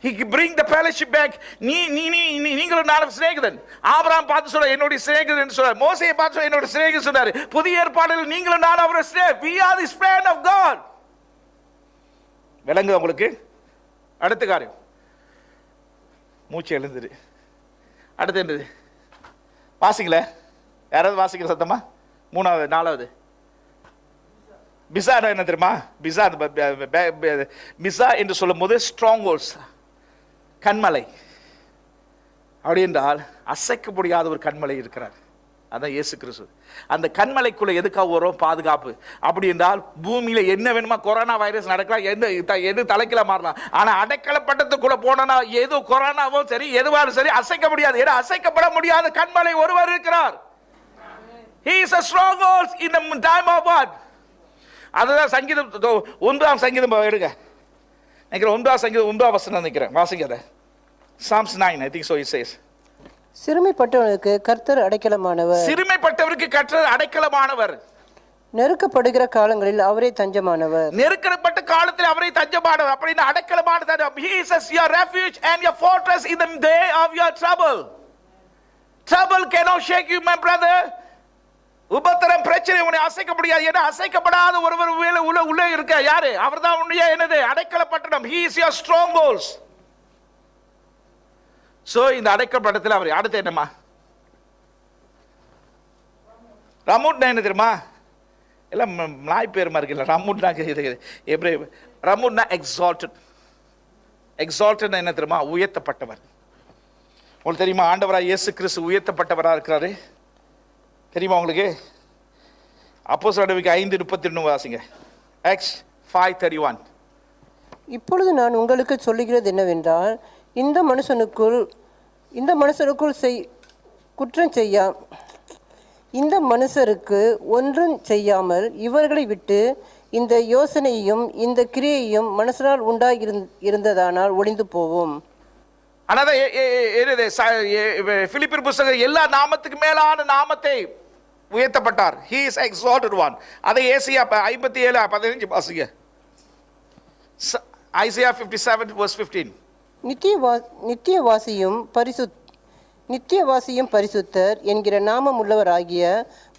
He bring the fellowship back. நீங்களும் நானும் சிநேகிதன். ஆபிரகாம் பார்த்து சொல்ற என்னுடைய சிநேகிதன் என்று சொல்றார். மோசேயை பார்த்து சொல்ற என்னுடைய சிநேகிதன் சொன்னார். புதிய ஏற்பாட்டில் நீங்களும் நானும் அவருடைய சிநேகிதன். We are the friend of God. விளங்கு உங்களுக்கு? அடுத்த காரியம். மூச்சு எழுந்துரு. அடுத்து என்னது? வாசிக்கல? யாராவது வாசிக்கிற சத்தமா? மூணாவது, நாலாவது. பிசா என்ன தெரியுமா? பிசா என்று சொல்லும் போது ஸ்ட்ராங் ஹோல்ஸ், கண்மலை. அப்படி என்றால் அசைக்க முடியாத ஒரு கண்மலை இருக்கிறார். அதான் இயேசு கிறிஸ்து. அந்த கண்மலைக்குள்ள எதுக்காக வரும்? பாதுகாப்பு. அப்படி என்றால் பூமியில என்ன வேணுமா, கொரோனா வைரஸ் நடக்கலாம், எது தலைக்கில மாறலாம். ஆனா அடைக்கலப்பட்டத்துக்குள்ள போனா எது கொரோனாவும் சரி, எதுவாலும் சரி அசைக்க முடியாது. ஏன்னா அசைக்கப்பட முடியாத கண்மலை ஒருவர் இருக்கிறார். He is a stronghold in the time of what? அதுதான் சங்கீதம் 9ஆம் சங்கீதம் எடுங்க. நினைக்கிறேன் 9ஆம் சங்கீதம் 9ஆம் வசனம் நினைக்கிறேன். வாசிங்க அதை. Psalms 9, I think so it says. சிறுமைப்பட்டவனுக்கு கர்த்தர் அடைக்கலமானவர். சிறுமைப்பட்டவருக்கு கர்த்தர் அடைக்கலமானவர். நெருக்கப்படுகிற காலங்களில் அவரே தஞ்சமானவர். நெருக்கப்பட்ட காலத்தில் அவரே தஞ்சமானவர். அப்படின்னு அடைக்கலமானவர். He is your refuge and your fortress in the day of your trouble. Trouble cannot shake you, my brother. உபத்திரம் பிரச்சனை உன்னை அசைக்க முடியாது. ஏன்னா அசைக்கப்படாத ஒருவர் உள்ள இருக்க யாரு? அவர் தான் உன்னுடைய என்னது? அடைக்கல பட்டணம். He is your strongholds. So இந்த அடைக்கல பட்டணத்தில் அவர் அடுத்து என்னமா? ரமூட் என்ன தெரியுமா? எல்லாம் நாய் பேர் மாதிரி இருக்குல்ல. ரமூட்னா எப்ரே ரமூட்னா எக்ஸால்டட். எக்ஸால்டட் என்ன தெரியுமா? உயர்த்தப்பட்டவர். உங்களுக்கு தெரியுமா ஆண்டவராய் இயேசு கிறிஸ்து உயர்த்தப்பட்டவராக இருக்கிறாரு? தெரியுமா உங்களுக்கு? அப்போஸ்தலர் நடவடிக்கை 5:32 வாசிங்க. Acts 5:31. இப்பொழுது நான் உங்களுக்கு சொல்லுகிறது என்னவென்றால், இந்த மனுஷனுக்குள் குற்றம் செய்யா இந்த மனுஷருக்கு ஒன்றும் செய்யாமல் இவர்களை விட்டு இந்த யோசனையும் இந்த கிரியையும் மனுஷனால் உண்டாயிருந்ததானால் ஒளிந்து போவோம். ஆனால் பிலிப்பியர் புத்தகம் எல்லா நாமத்துக்கு மேலான நாமத்தை உயர்த்தப்பட்டார். He is exalted one. அதை ஏசாயா 57:15 வாசிங்க. Isaiah 57:15. நித்தியவாசியும் பரிசுத்தர் என்கிற நாமம் உள்ளவராகிய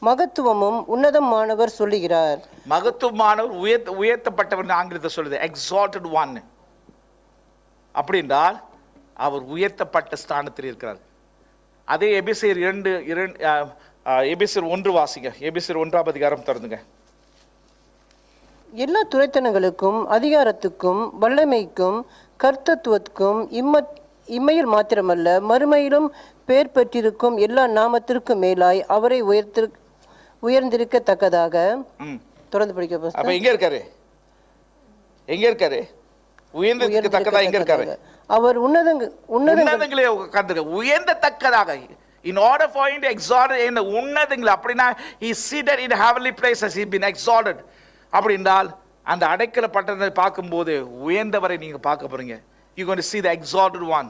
மகத்துவமும் உன்னதமானவர் சொல்லுகிறார். மகத்துவமானவர் உயர்த்தப்பட்டவர் ஆங்கிலத்தை சொல்லுது exalted one. அப்படின்றால் அவர் உயர்த்தப்பட்ட ஸ்தானத்தில் இருக்கிறார். அதே எபேசியர் 1 வாசிங்க. எபேசியர் 1ஆம் அதிகாரம் திறந்துங்க. எல்லா துரைத்தனங்களுக்கும் அதிகாரத்துக்கும் வல்லமைக்கும் கர்த்தத்துவத்துக்கும் இம்மையில் மாத்திரமல்ல மறுமையிலும் பேர் பெற்றிருக்கும் எல்லா நாமத்திற்கும் மேலாய் அவரை உயர்ந்திருக்கத்தக்கதாக. தொடர்ந்து படிக்க. அப்ப எங்க இருக்காரு? உயர்ந்திருக்கத்தக்கதாக எங்க இருக்காரு? அவர் உன்னதங்களே உயர்ந்தத்தக்கதாக. In order for him to exalt in the உன்னதங்கள் அப்படினா he seated in heavenly places, he been exalted. அப்படினால் அந்த அடைக்கல பட்டணத்தை பார்க்கும்போது உயர்ந்தவரை நீங்க பார்க்க போறீங்க. You going to see the exalted one.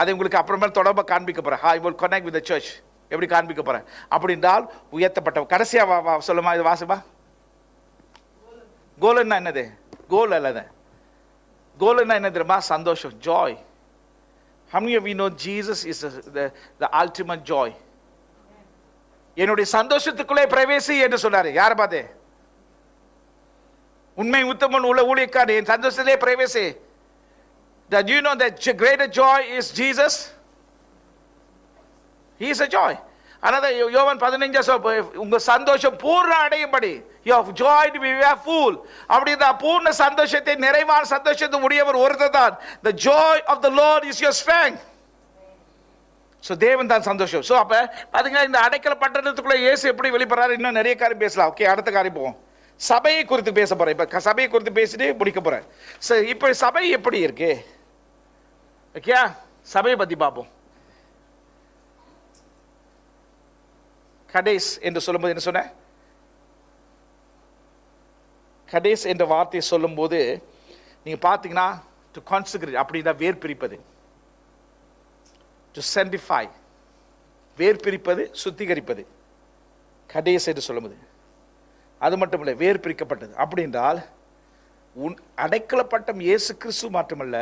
அதை உங்களுக்கு அப்புறமே தொடர்பா காண்பிக்க போறேன். I will connect with the church. எப்படி காண்பிக்க போறேன்? அப்படினால் உயர்த்தப்பட்டவர். கடைசியா சொல்லுமா இது வாசிப்பா. கோல்னா என்னது? கோல் அல்லது கோல்னா என்ன தெரியுமா? சந்தோஷம், joy. How many of you know Jesus is the ultimate joy? என்னுடைய சந்தோஷத்துக்குள்ளே பிரவேசி என்று சொன்னாரு. யார பாத்தே? உண்மை உத்தமன் உள்ள ஊழியக்காரன். என் சந்தோஷத்திலே பிரவேசி. That you know that greater joy is Jesus? He is a joy. Another யோவான் 15 உங்க சந்தோஷம் பூர்ண அடையும்படி you have joy to be full. அப்படி இந்த பூர்ண சந்தோஷத்தை நிறைவான சந்தோஷத்தை உடையவர் ஒருத்தர் தான். The joy of the Lord is your strength. So தேவன் தான் சந்தோஷம். ஸோ அப்போ பார்த்தீங்கன்னா இந்த அடைக்கல பட்டணத்துக்குள்ள இயேசு எப்படி வெளிப்படுறாரு, இன்னும் நிறைய காரியம் பேசலாம். ஓகே, அடுத்த காரியம் போவோம். சபையை குறித்து பேச போகிறேன். இப்போ சபையை குறித்து பேசிட்டு முடிக்க போகிறேன். ஸோ இப்போ சபை எப்படி இருக்கு, ஓகே, சபையை பற்றி பார்ப்போம். கடேஸ் என்று சொல்லும்போது என்ன சொன்ன, கடேஸ் என்ற வார்த்தையை சொல்லும்போது நீங்கள் பார்த்தீங்கன்னா டு கான்செக்ரேட், அப்படின்னா வேர் பிரிப்பது, டு sanctify, வேர் பிரிப்பது, சுத்திகரிப்பது, கடேஸ் என்று சொல்லும்போது. அது மட்டும் இல்லை, வேர் பிரிக்கப்பட்டது. அப்படி என்றால் அடைக்கலப்பட்டம் இயேசு கிறிஸ்து மட்டுமல்ல,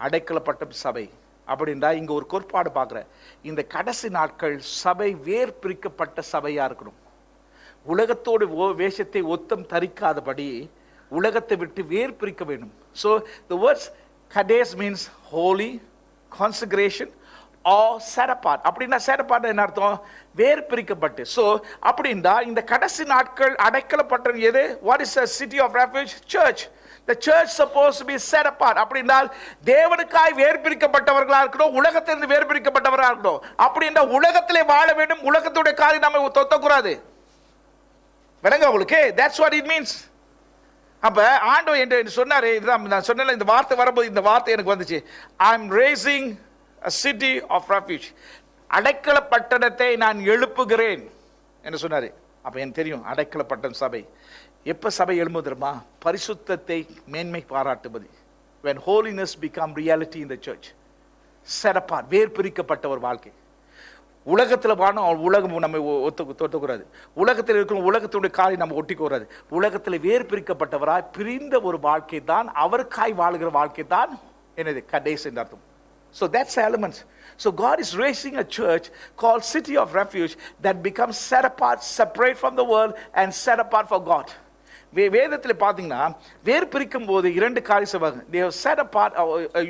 அடைக்கலப்பட்டம் சபை. அப்படின்றா இங்க ஒரு கோட்பாடு பார்க்குறேன். இந்த கடைசி நாட்கள் சபை வேர் பிரிக்கப்பட்ட சபையா இருக்கணும். உலகத்தோடு வேஷத்தை ஒத்தம் தரிக்காதபடி உலகத்தை விட்டு வேர் பிரிக்க வேண்டும். So the words qadesh means holy, consecration or set apart. அப்படின்னா set apart என்ன அர்த்தம், வேர் பிரிக்கப்பட்டு. ஸோ அப்படின்னா இந்த கடைசி நாட்கள் அடைக்கலப்பட்டது எது, what is the city of refuge? Church. The church supposed to be set apart. அப்படின்னால் தேவனுக்காய் வேர் பிரிக்கப்பட்டவர்களா இருக்கணும், உலகத்திலிருந்து வேர் பிரிக்கப்பட்டவர்களா இருக்கணும். அப்படின்னா உலகத்திலே வாழ வேண்டும், உலகத்துடைய காரியம் நம்ம தொத்தக்கூடாது. விளங்க உங்களுக்கு? That's what it means. அப்ப ஆண்டவர் என்று சொன்னாரு, இதுதான் நான் சொன்னேன். இந்த வார்த்தை வரும்போது இந்த வார்த்தை எனக்கு வந்துச்சு, I am raising a city of refuge. அடைக்கல பட்டணத்தை நான் எழுப்புகிறேன் என்று சொன்னாரு. அப்ப எனக்கு தெரியும் அடைக்கல பட்டணம் சபை எப்ப சபை எழும்பும் தெரியுமா, பரிசுத்தத்தை மேன்மை பாராட்டுவது. when holiness become reality in the church, set apart, வேர் பிரிக்கப்பட்ட ஒரு வாழ்க்கை. உலகத்தில் வாழும் உலகம் நம்ம தொட்டக்கூடாது, உலகத்தில் இருக்கிற உலகத்துடைய காலை நம்ம ஒட்டிக்கூடாது. உலகத்தில் வேர் பிரிக்கப்பட்டவராய் பிரிந்த ஒரு வாழ்க்கை தான், அவருக்காய் வாழ்கிற வாழ்க்கை தான் என்னது கடேஸ் என்று அர்த்தம். So that's the elements. So God is raising a church called City of Refuge that becomes set apart, separate from the world and set apart for God. வேதத்தில் பார்த்தீங்கன்னா வேர் பிரிக்கும் போது இரண்டு காரியம் செய்வாங்க. they have set apart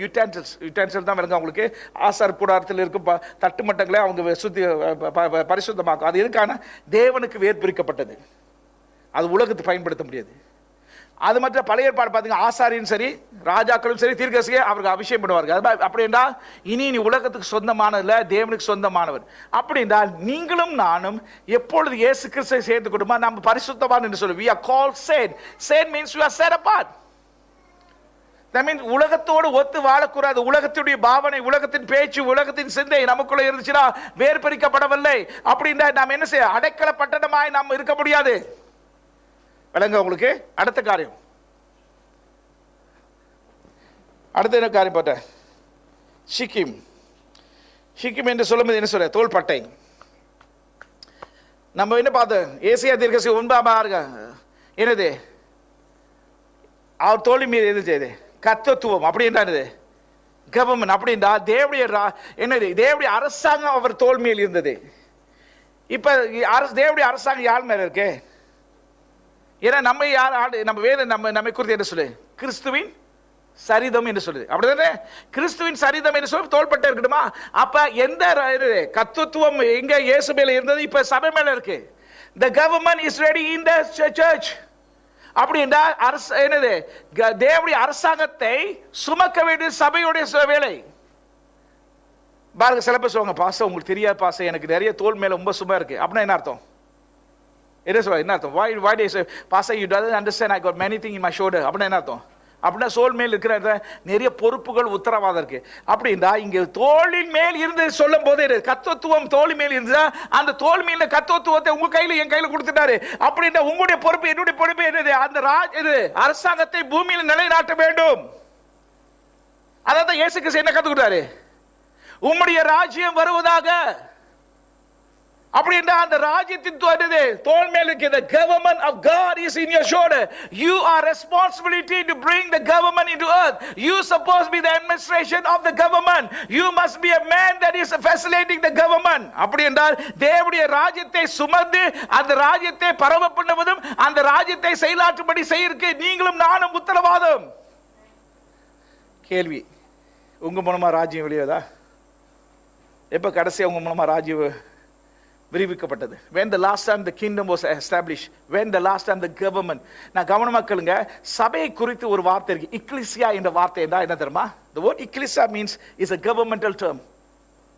utensils தான் விளங்க உங்களுக்கு. ஆசார் கூடாரத்தில் இருக்கும் தட்டு மட்டங்களை அவங்க சுத்தி பரிசுத்தமாக்கும். அது எதுக்கான, தேவனுக்கு வேர் பிரிக்கப்பட்டது, அது உலகத்துக்கு பயன்படுத்த முடியாது. அது மட்டும் பழைய ஏற்பாடு பார்த்தீங்கன்னா ஆசாரியும் சரி ராஜாக்களும் சரி தீர்க்கதரிசியே அவருக்கு அபிஷேகம் பண்ணுவார்கள். அப்படி என்றால் இனி நீ உலகத்துக்கு சொந்தமானதில்லை, தேவனுக்கு சொந்தமானவர். அப்படி என்றால் நீங்களும் நானும் எப்பொழுது இயேசு கிறிஸ்துவை சேர்த்து கொடுமா நம்ம பரிசுத்தவான் என்று சொல்லுவோம். we are called saint. Saint means we are set apart. that means உலகத்தோடு ஒத்து வாழக்கூடாது. உலகத்துடைய பாவனை, உலகத்தின் பேச்சு, உலகத்தின் சிந்தை நமக்குள்ள இருந்துச்சுன்னா வேர் பிரிக்கப்படவில்லை. அப்படின்னா நாம் என்ன செய்ய, அடைக்கல பட்டணமாய் நாம் இருக்க முடியாது. விளங்க உங்களுக்கு? அடுத்த காரியம், அடுத்த என்ன காரியம் போட்ட, சிக்கிம். சிக்கிம் என்று சொல்லும்போது என்ன சொல்ற, தோள்பட்டை. நம்ம என்ன பார்த்தோம், ஏசியா தீர்க்கதரிசி 9 என்னது, அவர் தோழி மீது எது செய்யுது, கர்த்தத்துவம். அப்படி என்னது, கவர்மெண்ட். அப்படின்றா தேவடைய என்னது, தேவடைய அரசாங்கம் அவர் தோல் மேல் இருந்தது. இப்ப தேவடைய அரசாங்கம் யார் மேல இருக்கு, ஏன்னா நம்ம யார் ஆடு, நம்ம வேதம் நம்மை குறித்து என்ன சொல்லு, கிறிஸ்துவின் சரிதம் என்று சொல்லுது. அப்படிதானே, கிறிஸ்துவின் சரிதம் என்று சொல்லி தோள்பட்டை இருக்கணுமா. அப்ப எந்த கர்த்தத்துவம் எங்க இயேசு மேல இருந்தது, இப்ப சபை மேல இருக்கு. the government is ready in the church. அப்படி என்றால் என்னது, தேவனுடைய அரசாங்கத்தை சுமக்க வேண்டிய சபையுடைய வேலை. பாருங்க, சில பேர் சொல்லுவாங்க, பாச உங்களுக்கு தெரியாது பாச, எனக்கு நிறைய தோல் மேல ரொம்ப சும்மா இருக்கு. அப்படின்னா என்ன அர்த்தம், என்ன சொல்ல, என்ன அர்த்தம், why do you say pastor you doesn't understand I got many things in my shoulder? அப்படின்னா என்ன அர்த்தம், அப்படின்னா சோல் மேல் இருக்கிற நிறைய பொறுப்புகள் உத்தரவாதம் இருக்கு. அப்படின்னா இங்க தோளின் மேல் இருந்து சொல்லும் போது கர்த்தத்துவம் தோல் மேல் இருந்தா அந்த தோல் மேல கர்த்தத்துவத்தை உங்க கையில என் கையில கொடுத்துட்டாரு. அப்படின்னா உங்களுடைய பொறுப்பு என்னுடைய பொறுப்பு என்னது, அந்த அரசாங்கத்தை பூமியில் நிலைநாட்ட வேண்டும். அதான் இயேசு கிறிஸ்து என்ன கத்துக்கிட்டாரு, உம்முடைய ராஜ்யம் வருவதாக. அப்படி என்றால் அந்த ராஜ்யத்தின் தோள் மேல் இருக்கிற, the government of God is in your shoulder. You are responsibility to bring the government into earth. You supposed to be the administration of the government. You must be a man that is facilitating the government. அப்படி என்றால் தேவனுடைய ராஜ்யத்தை சுமந்து அந்த ராஜ்யத்தை பரவ பண்ணுவதும் அந்த ராஜ்யத்தை செயலாற்றும்படி செய்யறதுக்கு நீங்களும் நானும் உத்தரவாதம். கேள்வி, உங்க மூலமா ராஜ்யம் வெளியேதா? எப்ப கடைசியா உங்க மூலமா ராஜ்யம் விரிவிக்கப்பட்டது? when the last time the kingdom was established, when the last time the government. நான் கவனமா கேளுங்க, சபையை குறித்து ஒரு வார்த்தை இருக்கு, ecclesia என்ற வார்த்தை என்ன தெரியுமா? the word ecclesia means is a governmental term,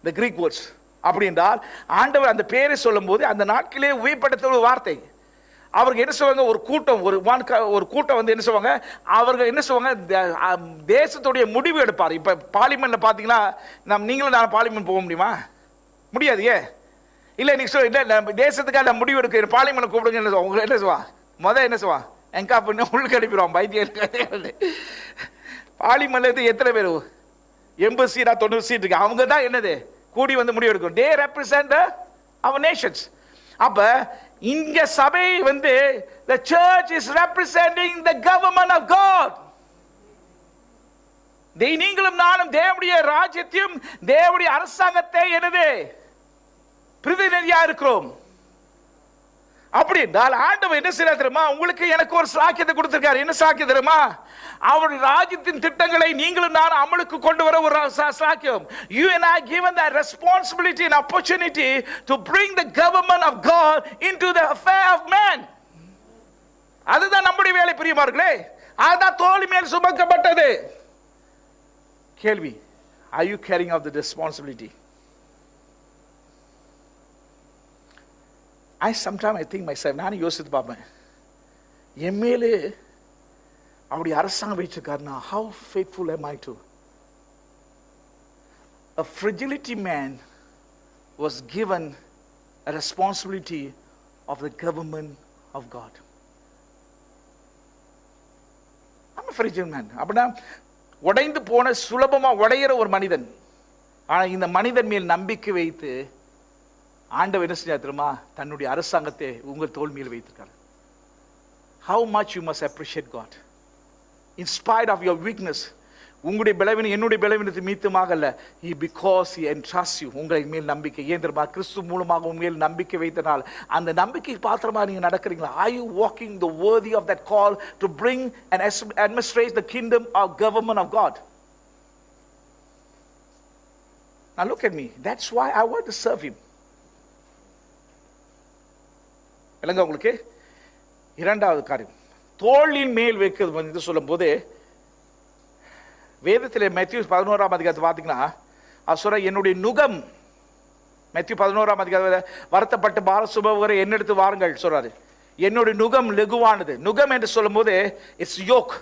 the Greek words. அப்படி என்றால் ஆண்டவர் அந்த பேரை சொல்லும் போது அந்த நாட்களே உபயோகப்படுத்த ஒரு வார்த்தை. அவருக்கு என்ன சொல்லுவாங்க, ஒரு கூட்டம் வந்து என்ன சொல்லுவாங்க, அவர்கள் என்ன சொல்லுவாங்க, தேசத்துடைய முடிவு எடுப்பார். இப்ப பார்லிமெண்ட்ல பாத்தீங்கன்னா நீங்களும் நான் பார்லிமெண்ட் போக முடியுமா? முடியாது. ஏன் இல்ல? நீங்க சொல்ல தேசத்துக்காக முடிவு எடுக்க பார்லிமெண்ட் கூப்பிடுங்க, என்ன சொல்லுவாங்க? என்ன சொல்லுவான் என்ன சொல்லுவான், எங்கா பண்ண உள்ளுக்கு அனுப்பிடுவான் பைத்தியம். பார்லிமெண்ட்ல எத்தனை பேர்? 80 சீட் 90 சீட் இருக்கு. அவங்க தான் என்னது கூடி வந்து முடிவு எடுக்கும். they represent our nations. அப்ப இங்க சபை வந்து the church is representing the government of God. நீங்களும் நானும் தேவனுடைய ராஜ்யத்தையும் தேவனுடைய அரசாங்கத்தை என்னது பிரதிநிதியா இருக்கிறோம். அப்படி என்றால் ஆண்டவர் என்ன செய்யறார் தெரியுமா? உங்களுக்கு எனக்கு ஒரு சாக்கியத்தை கொடுத்திருக்காரு. என்ன சாக்கியம் தெரியுமா? அவருடைய ராஜ்யத்தின் திட்டங்களை நீங்களும் நான் அமலுக்கு கொண்டு வர ஒரு சாக்கியம். You and I given that responsibility and opportunity to bring the government of God into the affair of man. அதுதான் நம்முடைய வேலை பிரியமார்களே. அதுதான் தோள் மேல் சுமக்கப்பட்டது. கேள்வி, are you carrying out the responsibility? I think myself, நான் யோசித்து பார்ப்பேன், எம்மேலே அப்படி அரசாங்கம் வச்சிருக்காருன்னா how faithful am I to? A fragility man was given a responsibility of the government of God. I'm a fragile man. அப்படின்னா உடைந்து போன சுலபமா உடையிற ஒரு மனிதன். ஆனா இந்த மனிதன் மேல் நம்பிக்கை வைத்து ஆண்டவர் என்ன செஞ்சார் தெரியுமா? தன்னுடைய அரசாங்கத்தை உங்கள் தோள் மேல் வைத்திருக்கார். How much you must appreciate God in spite of your weakness. உங்களுடைய பலவீனம் என்னுடைய பலவீனத்தை மீத்தமாக அல்ல, because he entrusts you. உங்களை மேல் நம்பிக்கை ஏன் தெரியுமா? கிறிஸ்து மூலமாக உங்க மேல் நம்பிக்கை வைத்தனால் அந்த நம்பிக்கை பாத்திரமா நீங்க நடக்கிறீங்களா? Are you walking the worthy of that call to bring and administrate the kingdom of government of God? Now look at me. That's why I want to serve him. இல்லைங்க உங்களுக்கு இரண்டாவது காரியம் தோளின் மேல் வைக்கிறது வந்து சொல்லும் போது வேதத்தில் மேத்யூ 11ஆம் அதிகாரத்தை பார்த்தீங்கன்னா அவர் சொல்ற என்னுடைய நுகம், மேத்யூ 11ஆம் அதிகாரத்தில் வருத்தப்பட்டு பார சுமப்பவரை என்னெடுத்து வாருங்கள் சொல்றாரு. என்னுடைய நுகம் லெகுவானது. நுகம் என்று சொல்லும் போது இட்ஸ் யோக்.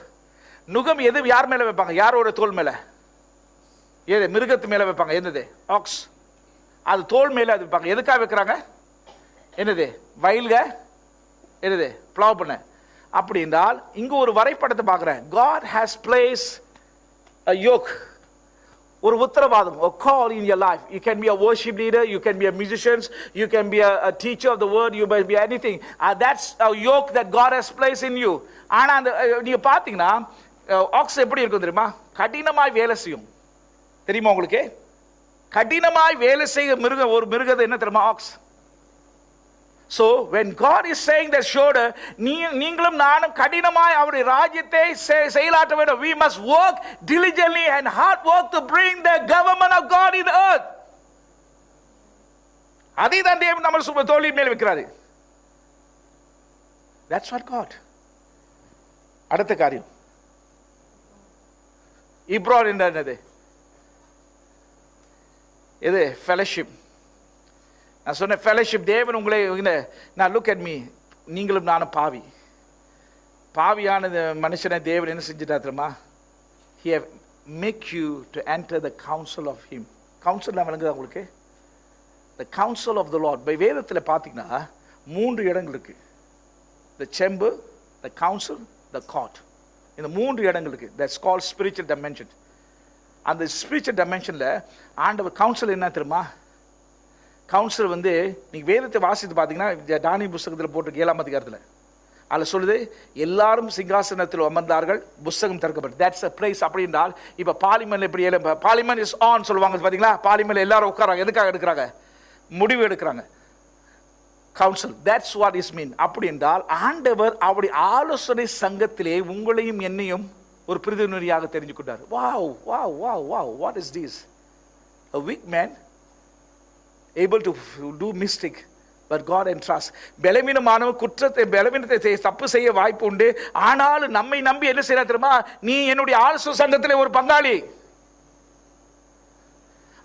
நுகம் எது யார் மேல வைப்பாங்க? யாரோட தோல் மேல? ஏது மிருகத்து மேல வைப்பாங்க. என்னது? ஆக்ஸ். அது தோல் மேல அது வைப்பாங்க. எதுக்காக வைக்கிறாங்க? என்னது? வயல்க என்னது பிளவ் பண்ண. அப்படி என்றால் இங்க ஒரு வரைபடத்தை பார்க்கிறேன். God has placed a yoke, ஒரு உத்தரவாதம், a call in your life. You can be a worship leader, you can be a musician, you can be a teacher of the word, you may be anything. That's a yoke that God has placed in you. ஆனா அந்த நீங்க பாத்தீங்கன்னா ஆக்ஸ் எப்படி இருக்கும் தெரியுமா? கடினமாய் வேலை செய்யும். தெரியுமா உங்களுக்கு? கடினமாய் வேலை செய்ய ஒரு மிருகம் என்ன தெரியுமா? Aux. So when God is saying that shoulder, நீங்களும் நானும் கடினமாய் அவருடைய ராஜ்யத்தை செயலாற்ற வேண்டும். We must work diligently and hard work to bring the government of God in the earth. அதை தான் தேவன் நம்ம தோளின் மேல் வைக்கிறாரு. That's what God. அடுத்த காரியம் இப்ரான் என்னது? இது ஃபெலோஷிப். நான் சொன்ன ஃபெலோஷிப். தேவன் உங்களை நான் லுக் அட் மீ, நீங்களும் நானும் பாவியான மனுஷனை தேவன் என்ன செஞ்சுட்டா தெரியுமா? He have make you to enter the counsel of him. Counsel விளங்குதா உங்களுக்கு? The counsel of the Lord. By வேதத்தில் பார்த்தீங்கன்னா 3 இடங்கள் இருக்கு. The chamber, the council, the court. இந்த 3 இடங்கள் இருக்கு. That's called spiritual dimension. அந்த ஸ்பிரிச்சுவல் டைமென்ஷன்ல ஆண்டவர் கவுன்சில் என்ன தெரியுமா? கவுன்சில் வந்து நீங்கள் வேதத்தை வாசித்து பார்த்தீங்கன்னா தானியேல் புஸ்தகத்தில் போட்டிருக்கு 7ஆம் அதிகாரத்தில். அதில் சொல்லுது எல்லாரும் சிங்காசனத்தில் அமர்ந்தார்கள், புஸ்தகம் திறக்கப்பட்டு. That's a place. அப்படி என்றால் இப்போ பார்லிமெண்ட் எப்படி பார்லிமெண்ட் இஸ் ஆன் சொல்லுவாங்க பார்த்தீங்களா? பார்லிமெண்ட் எல்லாரும் உட்காராங்க. எதுக்காக எடுக்கிறாங்க? முடிவு எடுக்கிறாங்க. Council. That's what is mean. அப்படி என்றால் ஆண்டவர் அவருடைய ஆலோசனை சங்கத்திலே உங்களையும் என்னையும் ஒரு பிரதிநிதியாக தெரிஞ்சு கொண்டார். Wow wow wow wow, what is this? A weak man able to do mistake, but God entrusts. பலவீனமானவன் பலவீனத்தை தப்பு செய்ய வாய்ப்பு உண்டு. ஆனாலும் நம்மை நம்பி என்ன செய்யற தெரியுமா? நீ என்னுடைய ஆலோசனை சங்கத்தில் ஒரு பங்காளி.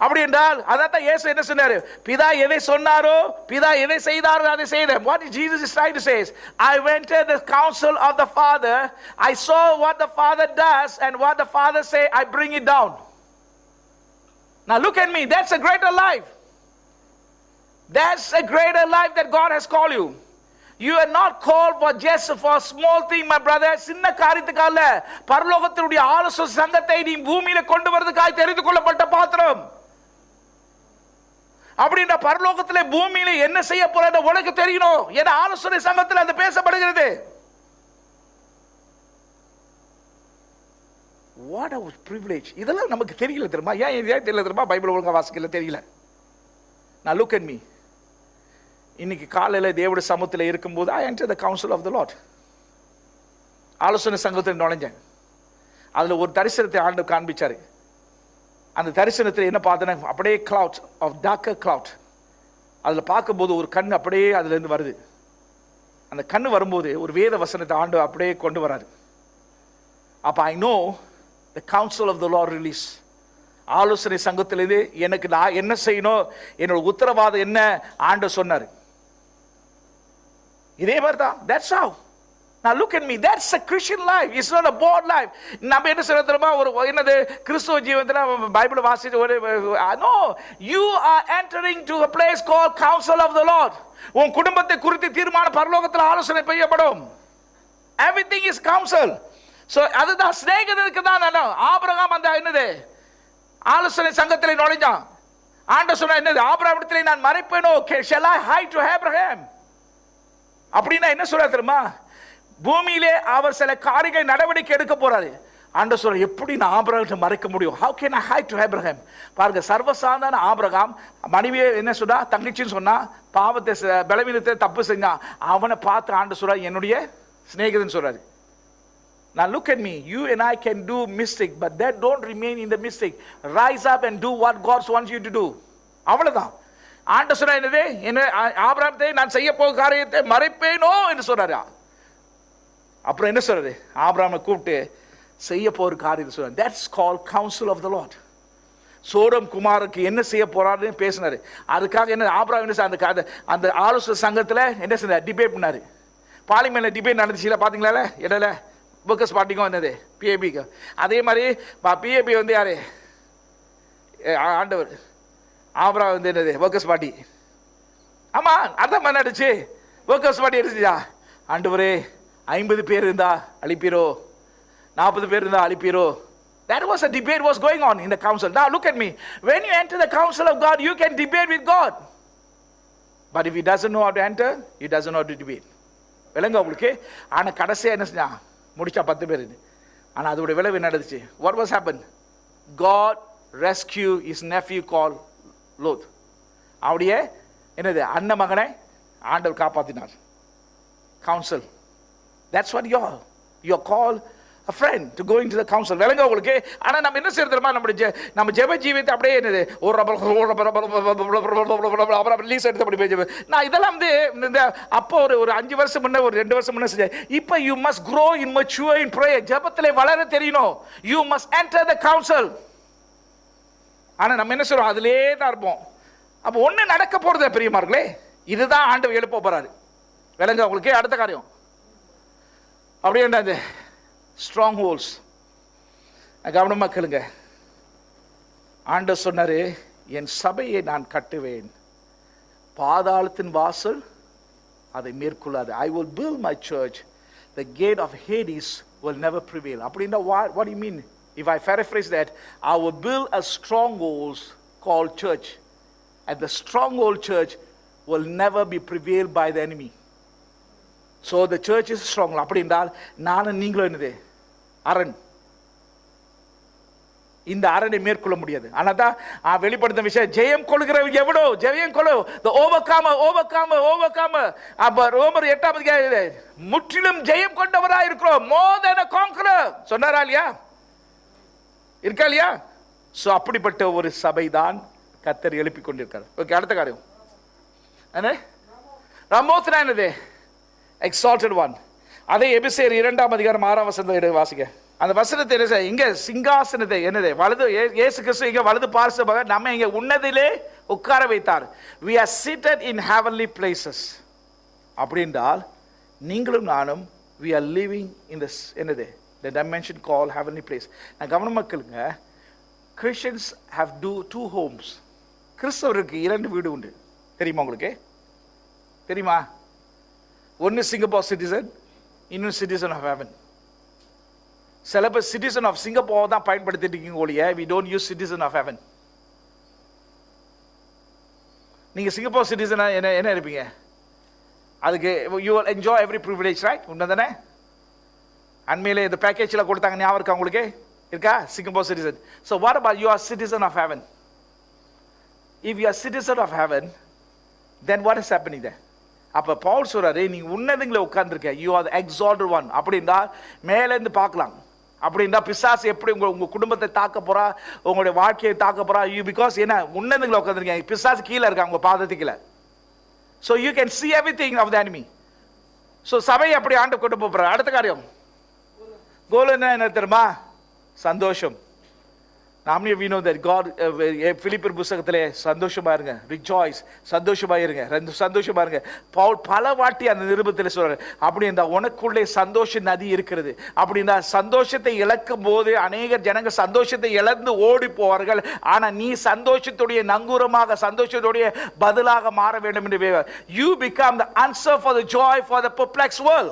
அப்படி என்றால் அதான் இயேசு என்ன சொன்னாரு? பிதா எதை சொன்னாரோ, பிதா எதை செய்தாரோ அதை செய்தேன். What Jesus is trying to say is, I went to the counsel of the Father, I saw what the Father does, and what the Father say, I bring it down. Now look at me, that's a greater life. That's a greater life that God has called you. You are not called for just for small thing, my brother. சின்ன காரியத்துக்காக அல்ல, பரலோகத்தினுடைய ஆலோசனை சங்கத்தை நீ பூமியில கொண்டு வரதுக்காக தெரிந்து கொள்ளப்பட்ட பாத்திரம். அப்படின்னா பரலோகத்திலே பூமியில என்ன செய்ய போற உனக்கு தெரியணும். ஏன்னா ஆலோசனை சங்கத்தில் அது பேசப்படுகிறது. What a privilege. இதெல்லாம் நமக்கு தெரியல தெரியுமா? ஏன் தெரியல தெரியுமா? பைபிள் ஒழுங்கா வாசிக்கல, தெரியல. Now look at me. இன்னைக்கு காலையில் தேவனுடைய சமூகத்தில் இருக்கும்போது I entered the council of the Lord. ஆலோசனை சங்கத்தில் நுழைஞ்சேன். அதில் ஒரு தரிசனத்தை ஆண்டவர் காண்பிச்சாரு. அந்த தரிசனத்தில் என்ன பார்த்தேன்னா, அப்படியே கிளவுட் ஆஃப் டார்க்கர் கிளவுட். அதில் பார்க்கும்போது ஒரு கண் அப்படியே அதுலேருந்து வருது. அந்த கண் வரும்போது ஒரு வேத வசனத்தை ஆண்டவர் அப்படியே கொண்டு வராரு. அப்போ I know the counsel of the Lord release. ஆலோசனை சங்கத்திலிருந்து எனக்கு நான் என்ன செய்யணும், என்னோட உத்தரவாதம் என்ன ஆண்டவர் சொன்னார். இதே மாதிரி தான். That's how. Now look at me, that's a Christian life. It's not a bored life. நம்ம என்ன சொல்ல தெரியுமா? ஒரு என்னது கிறிஸ்துவ ஜீவனத்தில் பைபிள் வாசிச்சு ஒரு no, you are entering to a place called counsel of the Lord. உன் குடும்பத்தை குறித்து தீர்மான பரலோகத்தில் ஆலோசனை செய்யப்படும். Everything is counsel. So அதுதான் சிநேகிதனுக்கு தான். ஆபிரகாம் அந்த என்னது ஆலோசனை சங்கத்தில் நுழைஞ்சான். ஆண்டவர் சொன்னா என்னது? ஆபிரகாமிடத்தில் நான் மறைப்பேனோ? Shall I hide to Abraham? அப்படின்னா என்ன சொல்ற தெரியுமா? பூமியிலே அவர் சில காரியங்களை நடவடிக்கை எடுக்க போறாரு. ஆண்டவர் சொல்ற, எப்படி நான் ஆபிரகாம்கிட்ட மறைக்க முடியும்? How can I hide to Abraham? பாருங்க, சர்வசாதாரண ஆபிரகாம் மனைவியே என்ன சொன்னா, தங்கச்சின்னு சொன்னா, பாவத்தை பலவீனத்தை தப்பு செஞ்சான். அவனை பார்த்து ஆண்டவர் சொல்ற, என்னுடைய சிநேகிதன் சொல்றாரு. Now look at me, you and I can do mistake, but that don't remain in the mistake. Rise up and do what God wants you to do. அவ்வளவுதான். ஆண்டவர் சொல்ற என்னது? என்ன ஆபிரகாத்தை நான் செய்ய போகிற காரியத்தை மறைப்பேனோ என்று சொல்றாரு. அப்புறம் என்ன சொல்றாரு? ஆபிரகாமை கூப்பிட்டு செய்ய போகிற காரியத்தை சொல்றாரு. That's called counsel of the Lord. Sodom குமாருக்கு என்ன செய்ய போறாருன்னு பேசினாரு. அதுக்காக என்ன ஆபிரகாம் என்ன அந்த ஆலோசனை சங்கத்தில் என்ன செஞ்சார்? டிபேட் பண்ணாரு. பார்லிமெண்ட்ல டிபேட் நடந்துச்சுல, பாத்தீங்களா? இடையில ஒர்க்கர்ஸ் பார்ட்டிக்கும் வந்தது, பிஏபிக்கு. அதே மாதிரி பிஏபி வந்து யாரு? ஆண்டவர். ஆபிரகாம் வந்து என்னது? Workers party. ஆமா, அதான் நடந்துச்சு. ஒர்க்கர்ஸ் பார்ட்டி இருந்துச்சா? ஆண்டவரே 50 பேர் இருந்தா அழிப்பீரோ, 40 பேர் இருந்தா அழிப்பீரோ. That was a debate was going on in the council. Now look at me. When you enter the council of God, you can debate with God. But if he doesn't know how to enter, he doesn't know how to debate. விளங்க உங்களுக்கு? ஆனால் கடைசியாக என்ன செஞ்சா? முடிச்சா 10 பேர். ஆனால் அதோட விளைவு நடந்துச்சு. What was happened? God rescue his nephew called Lot. அவருடைய என்னது அண்ணன் மகனை ஆண்டவர் காப்பாற்றினார். Council. That's what you're called a friend to go into the council. விளங்க உங்களுக்கு? ஆனா நம்ம என்ன செய்யறது தெரியுமா? நம்ம ஜெப ஜீவியத்தை அப்படியே என்னது ஒரு ரிலீஸ் எடுத்து அப்படி போய் நான் இதெல்லாம் வந்து இந்த அப்போ ஒரு 5 வருஷம் முன்ன ஒரு 2 வருஷம் முன்ன செஞ்சேன். இப்போ you must grow in mature in prayer. ஜெபத்திலே வளர தெரியணும். You must enter the council. ஆனா நம்ம என்ன சொல்றோம்? அதிலே தான் இருப்போம். அப்போ ஒண்ணு நடக்க போறது பிரியமார்களே, இதுதான் ஆண்டவர் எழுப்ப போறாரு. விளங்க உங்களுக்கு? அடுத்த காரியம் அப்படியே என்னது? Strong holes. கவனமா கேளுங்க. ஆண்டவர் சொன்னாரு, என் சபையை நான் கட்டுவேன், பாதாளத்தின் வாசல் அதை மேற்கொள்ளாது. I will build my church, the gate of Hades will never prevail. அப்படின்னா what do you mean? If I paraphrase that, I will build a stronghold called church, and the stronghold church will never be prevailed by the enemy. So the church is strong. அப்படி என்றால் நானும் நீங்களும் என்னது? அரண். இந்த அரணை மேற்கொள்ள முடியாது. ஆனால் தான் வெளிப்படுத்த விஷயம், ஜெயம் கொள்கிற எவ்வளோ ஜெயம் கொள்ளு, அப்ப ரோமர் 8ஆம் அதிகாரம், முற்றிலும் ஜெயம் கொண்டவராக இருக்கிறோம். more than a conqueror சொன்னாரா இல்லையா? இருக்கா இல்லையா? சோ அப்படிப்பட்ட ஒரு சபை தான் கர்த்தர் எழுப்பி கொண்டிருக்கார். ஓகே, அடுத்த காரியம் என்ன? ராமோத்னா என்னது? Exalted one. அதை எபிசேர் 2ஆம் அதிகாரம் 6ஆம் வசனத்தை வாசிக்க. அந்த வசனத்தை என்ன? இங்க சிங்காசனத்தை என்னது வலது, இயேசு கிறிஸ்து இங்க வலது பார்சமாக நம்ம இங்க உன்னதிலே உட்கார வைத்தார். we are seated in heavenly places. அப்படின்றால் நீங்களும் நானும் we are living in this என்னது the dimension called heavenly place. நான் கவனம் மக்களுங்க, Christians have two homes. கிறிஸ்தவருக்கு 2 வீடு உண்டு. தெரியுமா உங்களுக்கு? தெரியுமா? ஒன்னு சிங்கப்பூர் சிட்டிசன், இன்னொரு சிட்டிசன் ஆஃப் ஹெவன். சில பேர் சிட்டிசன் ஆஃப் சிங்கப்பூர் தான் பயன்படுத்திட்டு இருக்கீங்க ஒழிய we don't use citizen of heaven. நீங்க சிங்கப்பூர் சிட்டிசனா என்ன இருப்பீங்க? அதுக்கு you will enjoy every privilege, right? உண்மைதானே? அண்மையிலே இந்த பேக்கேஜ்ல கொடுத்தாங்க, ஞாபகம் இருக்கா உங்களுக்கு? இருக்கா? Singapore citizen. So what about you are citizen of heaven? If you are citizen of heaven, then what is happening there? அப்ப பவுல் சொல்றாரு, நீ உன்னதங்கள உட்கார்ந்திருக்க, you are the exalted one. அப்படின்னா மேல இருந்து பார்க்கலாம். அப்படின்னா பிசாசு எப்படி உங்க குடும்பத்தை தாக்க போறா, உங்களுடைய வாழ்க்கையை தாக்க போறா, you because என்ன உன்னதங்கள உட்கார்ந்திருக்கீங்க, பிசாசு கீழ இருக்காங்க உங்க பாதத்துக்கு கீழ. So you can see everything of the enemy. So சபையை அப்படி ஆண்டு கொண்டு போறாரு. அடுத்த காரியம் கோல் என்ன தெரியுமா? சந்தோஷம். How many of you know that God பிலிப்பியர் புத்தகத்திலே சந்தோஷமா இருங்க, rejoice, சந்தோஷமா இருங்க, சந்தோஷமா இருங்க. பவுல் பல வாட்டி அந்த நிருபத்தில் சொல்றாரு. அப்படி இந்த உனக்குள்ளே சந்தோஷ நதி இருக்கிறது. அப்படின்னா சந்தோஷத்தை இழக்கும் போது அநேக ஜனங்க சந்தோஷத்தை இழந்து ஓடி போவார்கள். ஆனா நீ சந்தோஷத்துடைய நங்கூரமாக, சந்தோஷத்துடைய பதிலாக மாற வேண்டும் என்று. You become the answer for the joy for the perplexed world.